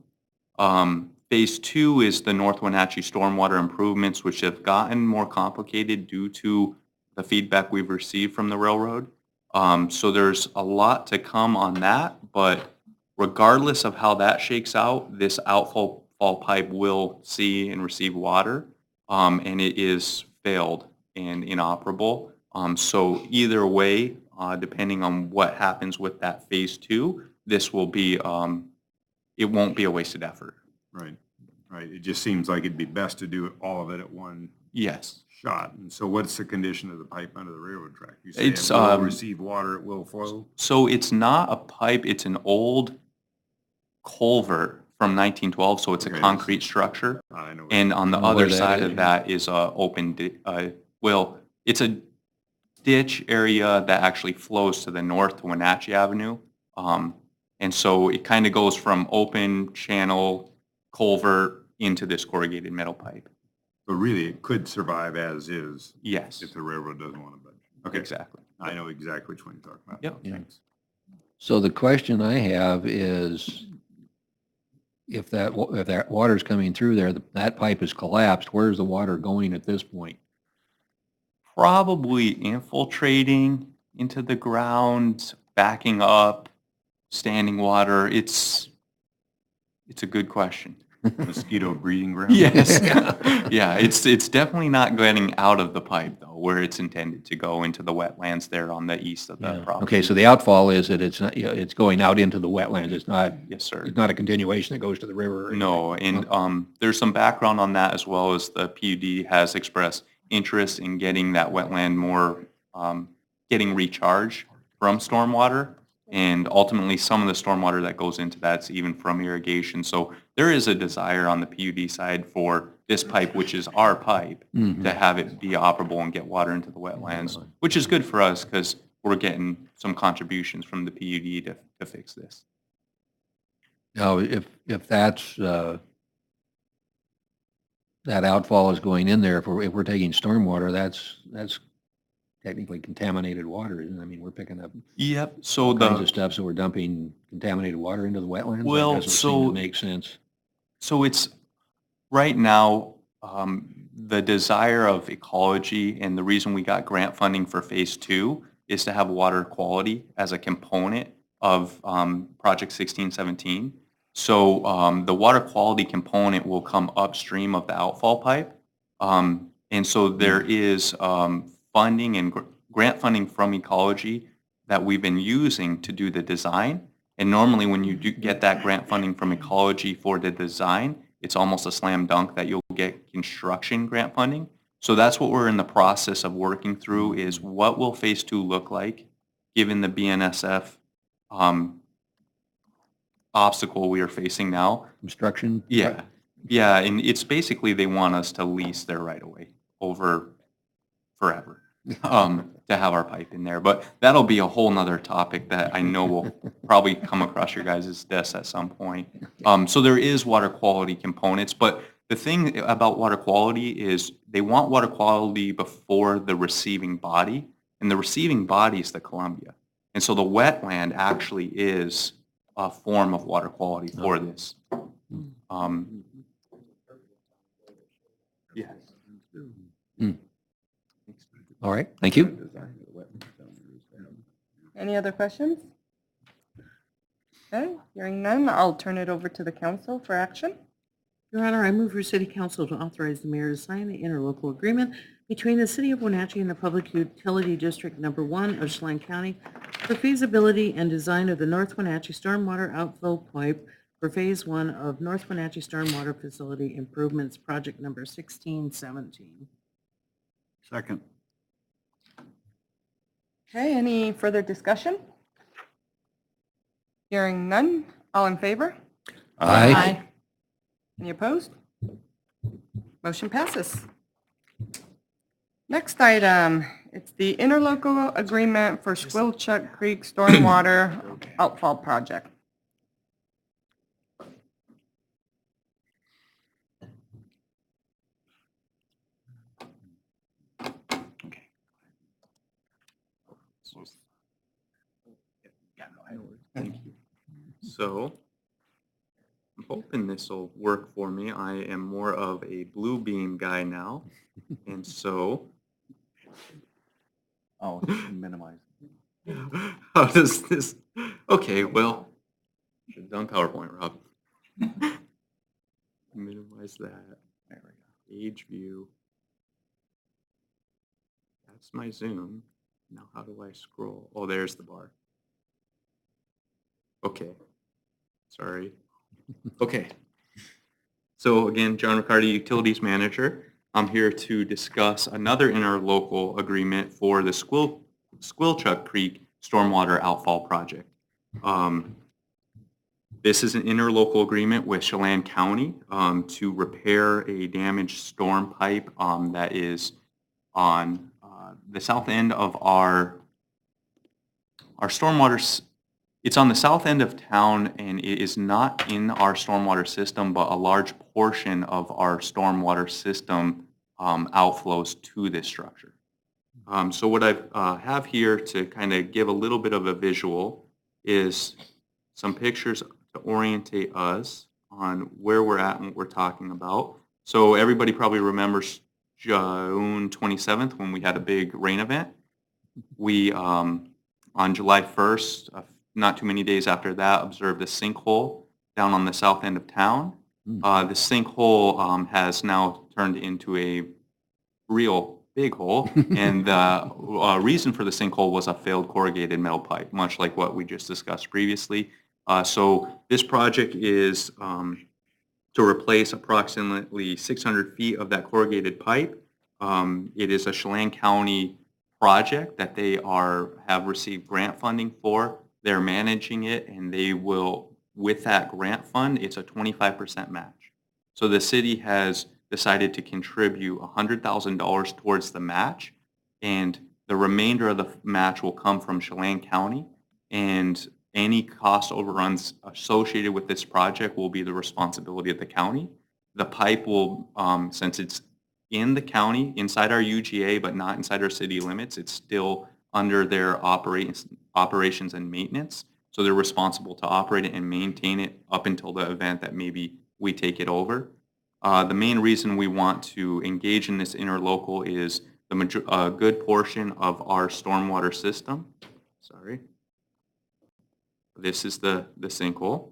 Phase 2 is the North Wenatchee Stormwater Improvements, which have gotten more complicated due to the feedback we've received from the railroad. So there's a lot to come on that, but regardless of how that shakes out, this outfall pipe will see and receive water, and it is failed and inoperable. So either way, depending on what happens with that Phase 2, this will be, it won't be a wasted effort. Right, right. It just seems like it'd be best to do all of it at one Yes. shot. And so what's the condition of the pipe under the railroad track? You say It's, it will receive water, it will flow? So it's not a pipe, it's an old culvert from 1912, so it's a Okay. concrete structure. I know. And on the I know other where that side is, of yeah. that is a open, well, it's a ditch area that actually flows to the north to Wenatchee Avenue. And so it kind of goes from open channel culvert into this corrugated metal pipe. But really, it could survive as is Yes, if the railroad doesn't want to budge. Okay, exactly. I know exactly which one you're talking about. Yep. Yeah. Thanks. So the question I have is, if that water's coming through there, that pipe is collapsed, where's the water going at this point? Probably infiltrating into the ground, backing up, standing water. It's a good question. Mosquito breeding ground? Yes. Yeah, it's definitely not getting out of the pipe though, where it's intended to go into the wetlands there on the east of the Yeah. property. Okay, so the outfall is that it's not, it's going out into the wetlands, it's not, Yes, sir. it's not a continuation that goes to the river or anything? No, and there's some background on that as well as the PUD has expressed interest in getting that wetland more, getting recharged from stormwater. And ultimately, some of the stormwater that goes into that's even from irrigation. So there is a desire on the PUD side for this pipe, which is our pipe, to have it be operable and get water into the wetlands, which is good for us because we're getting some contributions from the PUD to fix this. Now, if that's, that outfall is going in there, if we're taking stormwater, that's technically contaminated water, isn't it? I mean, we're picking up Yep. So all kinds of stuff, so we're dumping contaminated water into the wetlands? Well, That doesn't seem so- to make sense. So it's, right now, the desire of ecology and the reason we got grant funding for Phase 2 is to have water quality as a component of Project 1617. So the water quality component will come upstream of the outfall pipe. And so there is funding and grant funding from Ecology that we've been using to do the design. And normally when you do get that grant funding from Ecology for the design, it's almost a slam dunk that you'll get construction grant funding. So that's what we're in the process of working through, is what will phase 2 look like given the BNSF obstacle we are facing now. Construction? Yeah, yeah, and it's basically they want us to lease their right of way over forever to have our pipe in there. But that'll be a whole nother topic that I know will probably come across your guys' desk at some point. So there is water quality components, but the thing about water quality is they want water quality before the receiving body, and the receiving body is the Columbia. And so the wetland actually is a form of water quality for this. Yes. All right, thank you. Any other questions? Okay, hearing none, I'll turn it over to the council for action. Your Honor, I move for City Council to authorize the mayor to sign the interlocal agreement between the City of Wenatchee and the Public Utility District Number 1 of Chelan County for feasibility and design of the North Wenatchee Stormwater Outflow Pipe for Phase 1 of North Wenatchee Stormwater Facility Improvements Project Number 1617. Second. Okay, any further discussion? Hearing none, all in favor? Aye. Any opposed? Motion passes. Next item, it's the interlocal agreement for Squilchuck Creek Stormwater Outfall Project. Thank you. So I'm hoping this will work for me. I am more of a blue beam guy now. And so Oh, minimize. how does this, okay, well, should have done PowerPoint, Rob. Minimize that. There we go. Page view. That's my zoom. Now how do I scroll? Oh, there's the bar. Okay. Sorry. Okay. So again, John Riccardi, Utilities Manager. I'm here to discuss another interlocal agreement for the Squilchuck Creek Stormwater Outfall Project. This is an interlocal agreement with Chelan County to repair a damaged storm pipe that is on the south end of our stormwater. It's on the south end of town, and it is not in our stormwater system, but a large portion of our stormwater system outflows to this structure. So what I have here to kind of give a little bit of a visual is some pictures to orientate us on where we're at and what we're talking about. So everybody probably remembers June 27th when we had a big rain event. We, on July 1st, not too many days after that, observed a sinkhole down on the south end of town. The sinkhole has now turned into a real big hole, and the reason for the sinkhole was a failed corrugated metal pipe, much like what we just discussed previously. So this project is to replace approximately 600 feet of that corrugated pipe. It is a Chelan County project that they have received grant funding for. They're managing it, and they will, with that grant fund, it's a 25% match. So the city has decided to contribute $100,000 towards the match, and the remainder of the match will come from Chelan County, and any cost overruns associated with this project will be the responsibility of the county. The pipe will, since it's in the county, inside our UGA, but not inside our city limits, it's still under their operations and maintenance. So they're responsible to operate it and maintain it up until the event that maybe we take it over. The main reason we want to engage in this interlocal is a good portion of our stormwater system. Sorry. This is the sinkhole.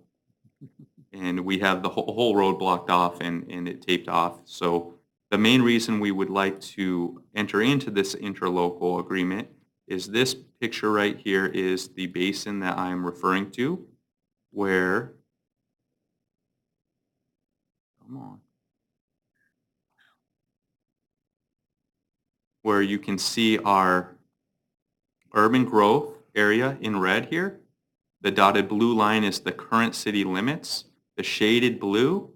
And we have the whole road blocked off and it taped off. So the main reason we would like to enter into this interlocal agreement is this picture right here is the basin that I'm referring to, where, come on, where you can see our urban growth area in red here. The dotted blue line is the current city limits. The shaded blue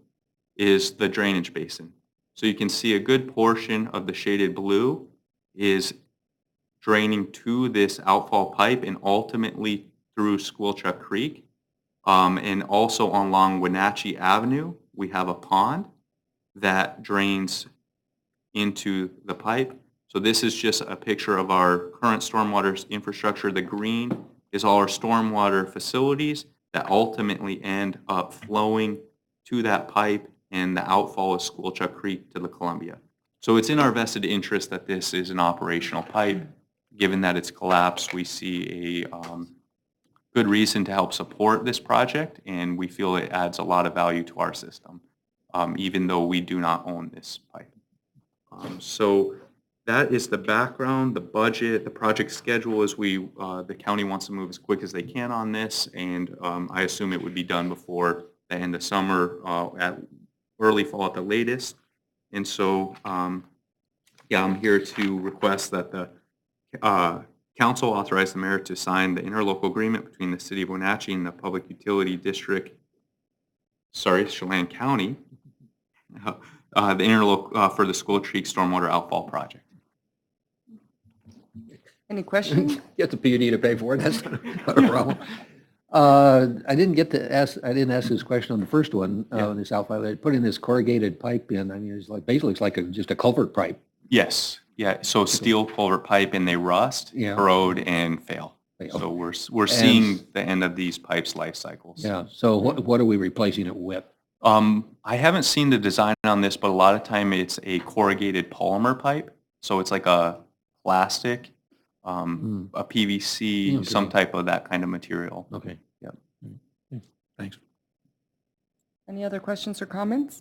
is the drainage basin. So you can see a good portion of the shaded blue is draining to this outfall pipe and ultimately through Squilchuck Creek. And also along Wenatchee Avenue, we have a pond that drains into the pipe. So this is just a picture of our current stormwater infrastructure. The green is all our stormwater facilities that ultimately end up flowing to that pipe, and the outfall is Squilchuck Creek to the Columbia. So it's in our vested interest that this is an operational pipe. Given that it's collapsed, we see a good reason to help support this project, and we feel it adds a lot of value to our system, even though we do not own this pipe. So that is the background, the budget, the project schedule is the county wants to move as quick as they can on this, and I assume it would be done before the end of summer, at early fall at the latest. And so, yeah, I'm here to request that the council authorize the mayor to sign the interlocal agreement between the city of Wenatchee and the Public Utility District, Chelan County, the interlocal for the Squilchuck Creek Stormwater Outfall Project. Any questions? Get the PUD to pay for it, that's not a problem. I didn't ask this question on the first one, this outfall, they're putting this corrugated pipe in, I mean, it's like, basically it's like just a culvert pipe. Yes, yeah, so steel culvert pipe and they rust, corrode, and fail. So we're seeing the end of these pipes' life cycles. Yeah, so what are we replacing it with? I haven't seen the design on this, but a lot of time it's a corrugated polymer pipe. So it's like a plastic, a PVC, some type of that kind of material. Okay. Yep. Thanks. Any other questions or comments?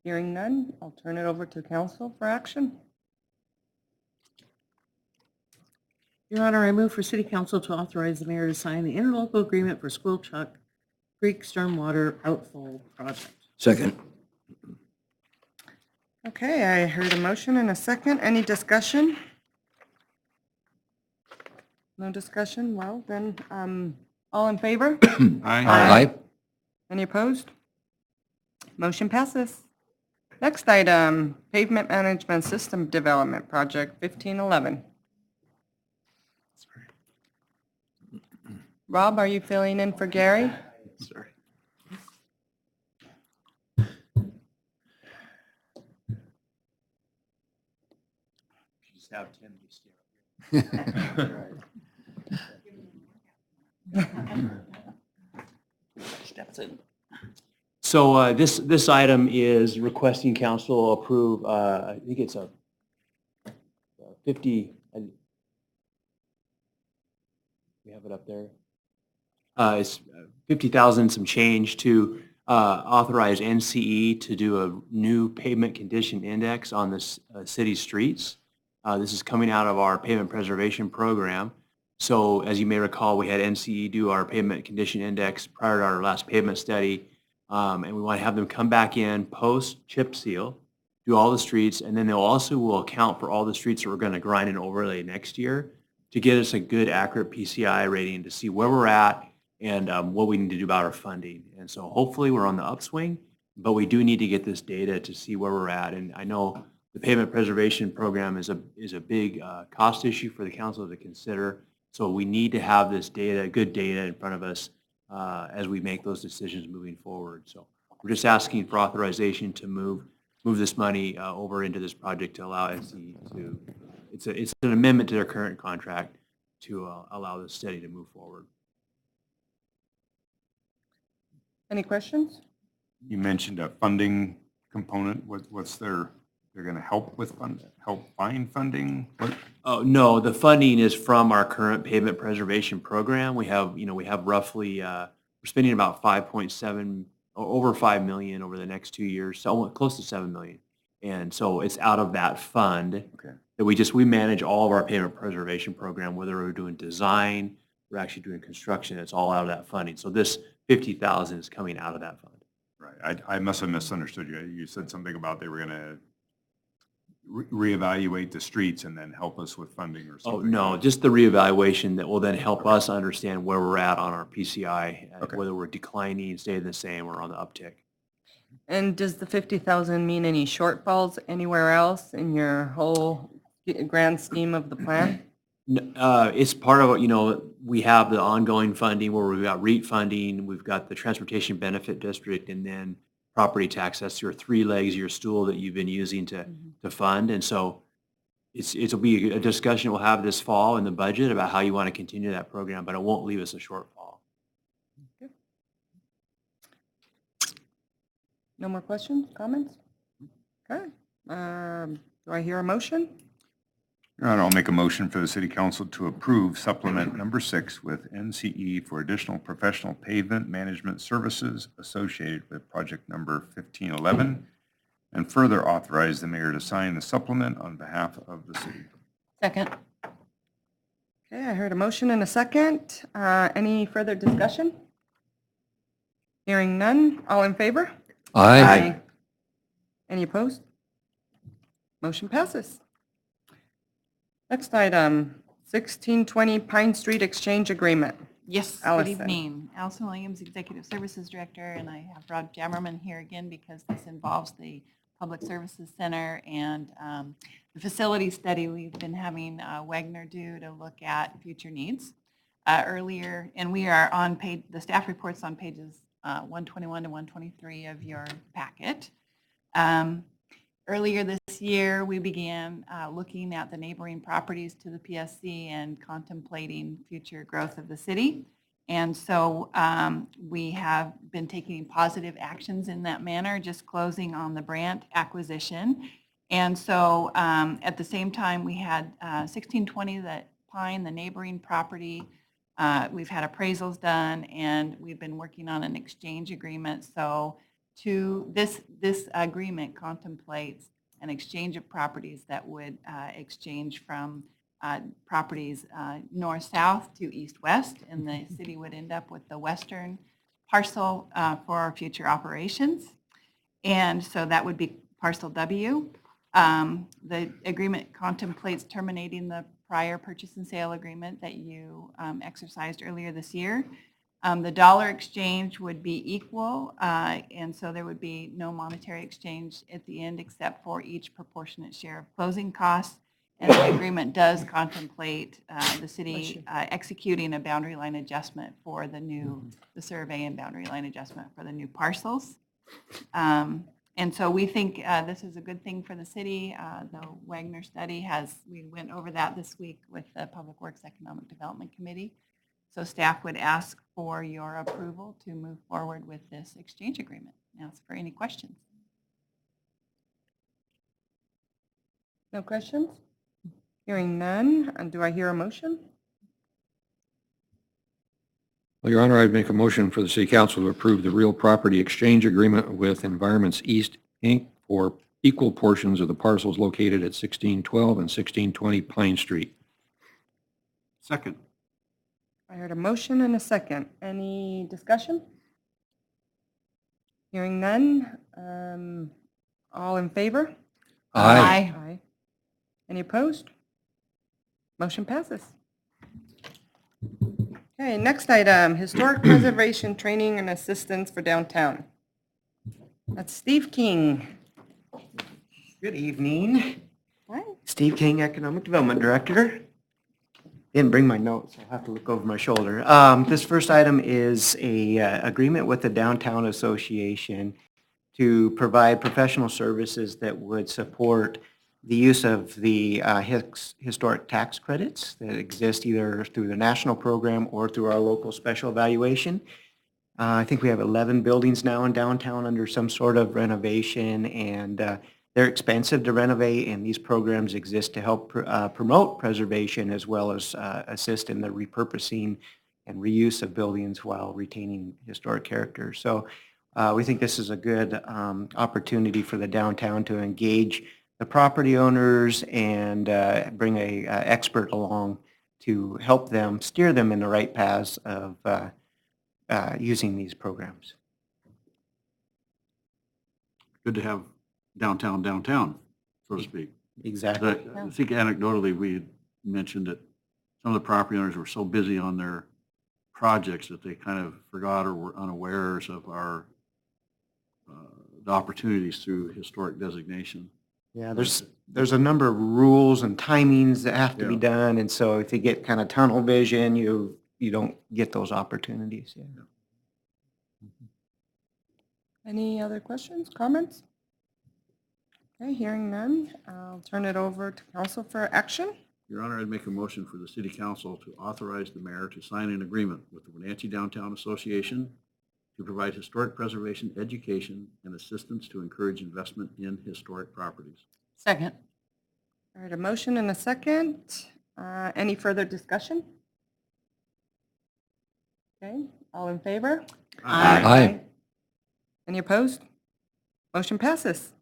Hearing none, I'll turn it over to council for action. Your Honor, I move for City Council to authorize the mayor to sign the interlocal agreement for Squilchuck Creek Stormwater Outfall Project. Second. Okay, I heard a motion and a second. Any discussion? No discussion? Well, then, all in favor? Aye. Any opposed? Motion passes. Next item, Pavement Management System Development Project 1511. Rob, are you filling in for Gary? Sorry. Just have Tim just Steps in. So this item is requesting council approve, I think it's a 50, we have it up there. It's 50,000 some change to authorize NCE to do a new pavement condition index on the city streets. This is coming out of our pavement preservation program. So as you may recall, we had NCE do our pavement condition index prior to our last pavement study. And we want to have them come back in, post chip seal, do all the streets, and then they'll also will account for all the streets that we're going to grind and overlay next year to get us a good, accurate PCI rating to see where we're at and what we need to do about our funding. And so hopefully we're on the upswing, but we do need to get this data to see where we're at. And I know the pavement preservation program is a big cost issue for the council to consider. So we need to have this data, good data in front of us as we make those decisions moving forward. So we're just asking for authorization to move this money over into this project to allow NCE to, it's an amendment to their current contract to allow this study to move forward. Any questions? You mentioned a funding component. What's their they're going to help with help find funding? What? Oh, no, the funding is from our current pavement preservation program. We have, we have roughly, we're spending about 5.7, or over 5 million over the next 2 years, so almost close to 7 million. And so it's out of that fund Okay. that we manage all of our pavement preservation program, whether we're doing design, we're actually doing construction, it's all out of that funding. So this 50,000 is coming out of that fund. Right. I must have misunderstood you. You said something about they were going to reevaluate the streets and then help us with funding or Oh, something. no, just the reevaluation that will then help us understand where we're at on our PCI, Okay. whether we're declining, staying the same, or on the uptick. And does the 50,000 mean any shortfalls anywhere else in your whole grand scheme of the plan? It's part of, we have the ongoing funding where we've got REIT funding, we've got the Transportation Benefit District, and then property tax. That's your 3 legs of your stool that you've been using to fund. And so it'll be a discussion we'll have this fall in the budget about how you want to continue that program, but it won't leave us a shortfall. No more questions, comments? Okay. Do I hear a motion? Your Honor, I'll make a motion for the City Council to approve supplement number 6 with NCE for additional professional pavement management services associated with project number 1511, and further authorize the mayor to sign the supplement on behalf of the city. Second. Okay, I heard a motion and a second. Any further discussion? Hearing none, all in favor? Aye. Any opposed? Motion passes. Next item, 1620 Pine Street Exchange Agreement. Yes, Allison. good evening. Allison Williams, Executive Services Director, and I have Rob Jammerman here again because this involves the Public Services Center and the facility study we've been having Wagner do to look at future needs earlier. And we are on page, the staff report's on pages 121 to 123 of your packet. Earlier this year, we began looking at the neighboring properties to the PSC and contemplating future growth of the city. And so we have been taking positive actions in that manner, just closing on the Brandt acquisition. And so at the same time, we had 1620 that Pine, the neighboring property. We've had appraisals done, and we've been working on an exchange agreement. So this agreement contemplates an exchange of properties that would exchange from properties north-south to east-west, and the city would end up with the western parcel for our future operations. And so that would be parcel W. The agreement contemplates terminating the prior purchase and sale agreement that you exercised earlier this year. The dollar exchange would be equal, and so there would be no monetary exchange at the end except for each proportionate share of closing costs. And the agreement does contemplate the city executing a boundary line adjustment for the survey and boundary line adjustment for the new parcels. And so we think this is a good thing for the city. The Wagner study we went over that this week with the Public Works Economic Development Committee. So staff would ask for your approval to move forward with this exchange agreement. Ask for any questions. No questions? Hearing none, and do I hear a motion? Well, Your Honor, I'd make a motion for the City Council to approve the real property exchange agreement with Environments East, Inc. for equal portions of the parcels located at 1612 and 1620 Pine Street. Second. I heard a motion and a second. Any discussion? Hearing none, all in favor? Aye. Aye. Any opposed? Motion passes. Okay, next item, Historic Preservation Training and Assistance for Downtown. That's Steve King. Good evening. Hi. Steve King, Economic Development Director. Didn't bring my notes, I'll have to look over my shoulder. This first item is a agreement with the Downtown Association to provide professional services that would support the use of the historic tax credits that exist either through the national program or through our local special evaluation. I think we have 11 buildings now in downtown under some sort of renovation, and They're expensive to renovate, and these programs exist to help promote preservation as well as assist in the repurposing and reuse of buildings while retaining historic character. So we think this is a good opportunity for the downtown to engage the property owners and bring a expert along to help them, steer them in the right paths of using these programs. Good to have downtown, so to speak. Exactly. I think anecdotally, we had mentioned that some of the property owners were so busy on their projects that they kind of forgot or were unawares of our the opportunities through historic designation. Yeah, there's a number of rules and timings that have to be Yeah. done, and so if you get kind of tunnel vision, you don't get those opportunities. Yeah. Any other questions, comments? Okay, hearing none, I'll turn it over to council for action. Your Honor, I'd make a motion for the city council to authorize the mayor to sign an agreement with the Wenatchee Downtown Association to provide historic preservation, education, and assistance to encourage investment in historic properties. Second. All right, a motion and a second. Any further discussion? Okay, all in favor? Aye. Any opposed? Motion passes.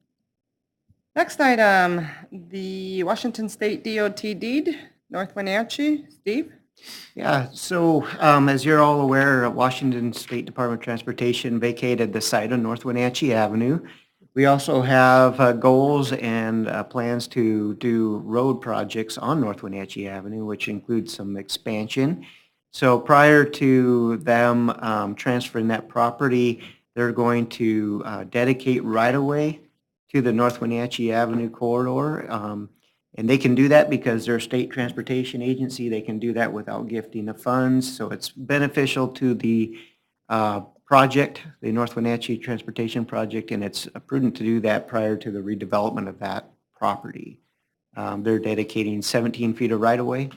Next item, the Washington State DOT deed, North Wenatchee. Steve? Yeah, so as you're all aware, Washington State Department of Transportation vacated the site on North Wenatchee Avenue. We also have goals and plans to do road projects on North Wenatchee Avenue, which includes some expansion. So prior to them transferring that property, they're going to dedicate right-of-way to the North Wenatchee Avenue corridor. And they can do that because they're a state transportation agency. They can do that without gifting the funds. So it's beneficial to the project, the North Wenatchee Transportation Project, and it's prudent to do that prior to the redevelopment of that property. They're dedicating 17 feet of right-of-way.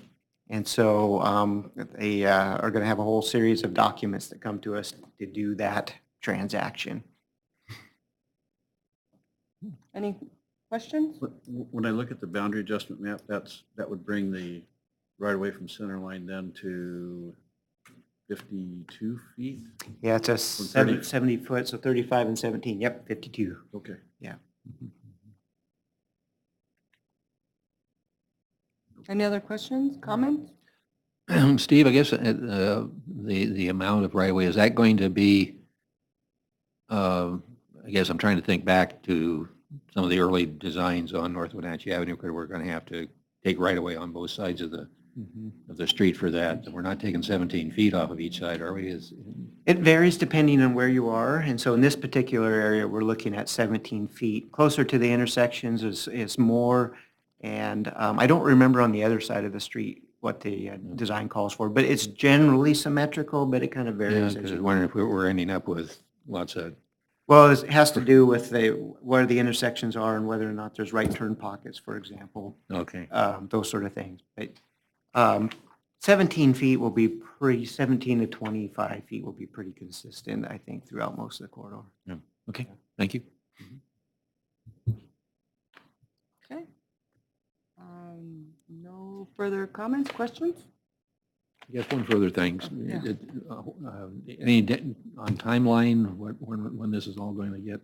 And so they are going to have a whole series of documents that come to us to do that transaction. Any questions? When I look at the boundary adjustment map, that would bring the right away from center line then to 52 feet? Yeah, it's a 30. 70 foot, so 35 and 17, yep, 52. Okay. Yeah. Any other questions, comments? Steve, I guess the amount of right-of-way, is that going to be, I guess I'm trying to think back to some of the early designs on North Wenatchee Avenue, where we're going to have to take right-of-way on both sides of the street for that. We're not taking 17 feet off of each side, are we? It varies depending on where you are, and so in this particular area, we're looking at 17 feet. Closer to the intersections is more, and I don't remember on the other side of the street what the design calls for, but it's generally symmetrical, but it kind of Yeah, varies. because I was wondering if we're ending up with lots of, Well, it has to do with where the intersections are and whether or not there's right turn pockets, for example, okay. those sort of things. But 17 feet will be 17 to 25 feet will be pretty consistent, I think, throughout most of the corridor. Yeah. Okay, thank you. Okay. No further comments, questions? I guess one further thing. Yeah. Any on timeline, when this is all going to get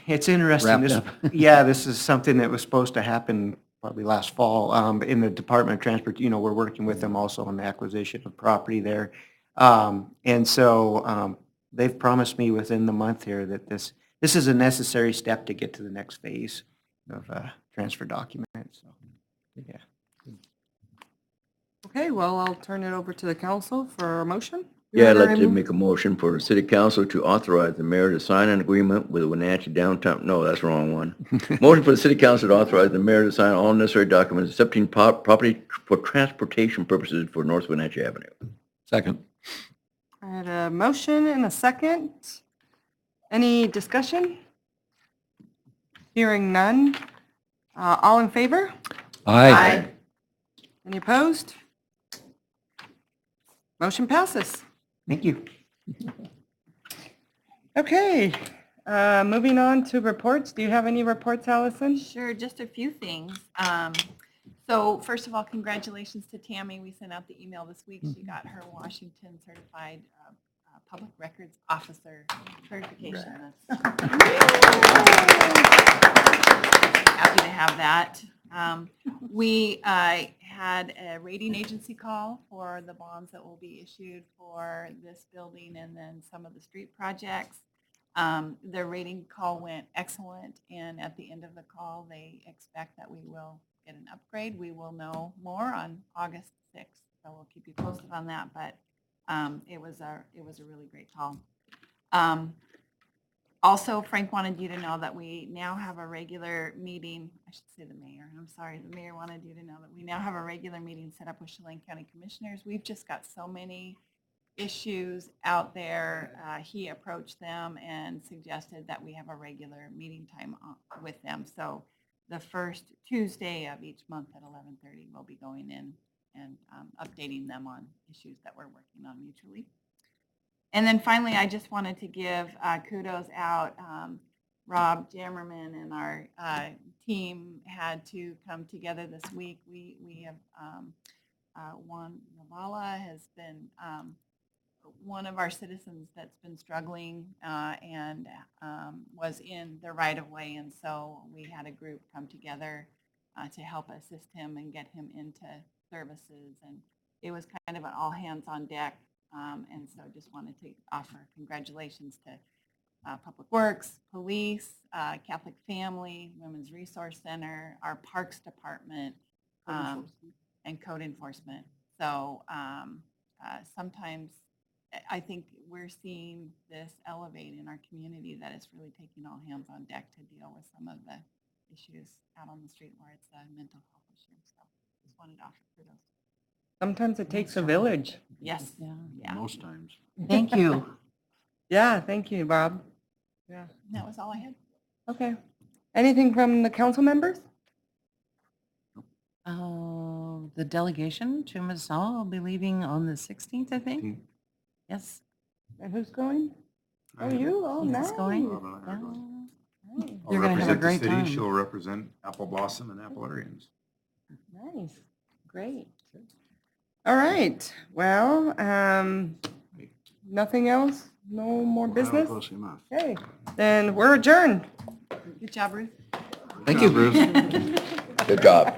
It's interesting. wrapped up? Yeah, this is something that was supposed to happen probably last fall in the Department of Transport. You know, we're working with them also on the acquisition of property there. And so they've promised me within the month here that this is a necessary step to get to the next phase of transfer documents. So, yeah. Okay, well, I'll turn it over to the council for a motion. Yeah, I'd like to make a motion for the city council to authorize the mayor to sign an agreement with the Wenatchee Downtown, no, that's the wrong one. Motion for the city council to authorize the mayor to sign all necessary documents accepting property for transportation purposes for North Wenatchee Avenue. Second. I had a motion and a second. Any discussion? Hearing none. All in favor? Aye. Any opposed? Motion passes. Thank you. Okay, Moving on to reports. Do you have any reports, Allison? Sure, just a few things. So first of all, congratulations to Tammy. We sent out the email this week. She got her Washington Certified Public Records Officer certification. Happy to have that. We had a rating agency call for the bonds that will be issued for this building and then some of the street projects. The rating call went excellent, and at the end of the call, they expect that we will get an upgrade. We will know more on August 6th, so we'll keep you posted on that, but it was a really great call. Also, Frank wanted you to know that we now have a regular meeting. I should say the mayor. I'm sorry. The mayor wanted you to know that we now have a regular meeting set up with Chelan County Commissioners. We've just got so many issues out there. He approached them and suggested that we have a regular meeting time with them. So the first Tuesday of each month at 11:30, we'll be going in and updating them on issues that we're working on mutually. And then finally, I just wanted to give kudos out. Rob Jammerman and our team had to come together this week. We have Juan Navala has been one of our citizens that's been struggling and was in the right of way. And so we had a group come together to help assist him and get him into services. And it was kind of an all hands on deck. And so just wanted to offer congratulations to Public Works, Police, Catholic Family, Women's Resource Center, our Parks Department, and Code Enforcement. So sometimes I think we're seeing this elevate in our community, that it's really taking all hands on deck to deal with some of the issues out on the street where it's a mental health issue. So just wanted to offer kudos. Sometimes it takes a village. Yes. Yeah. Most times. Thank you. Yeah, thank you, Bob. Yeah. That was all I had. Okay. Anything from the council members? The delegation to Massawa will be leaving on the 16th, I think. Yes. And who's going? Oh, you? Oh, He's nice. going. Nice. I'll You're gonna have a represent the great city. time. She'll represent Apple Blossom and Appalarians. Nice. Great. All right. Well, nothing else? No more business? Close enough. Okay. Then we're adjourned. Good job, Ruth. Thank you, Bruce. Good job.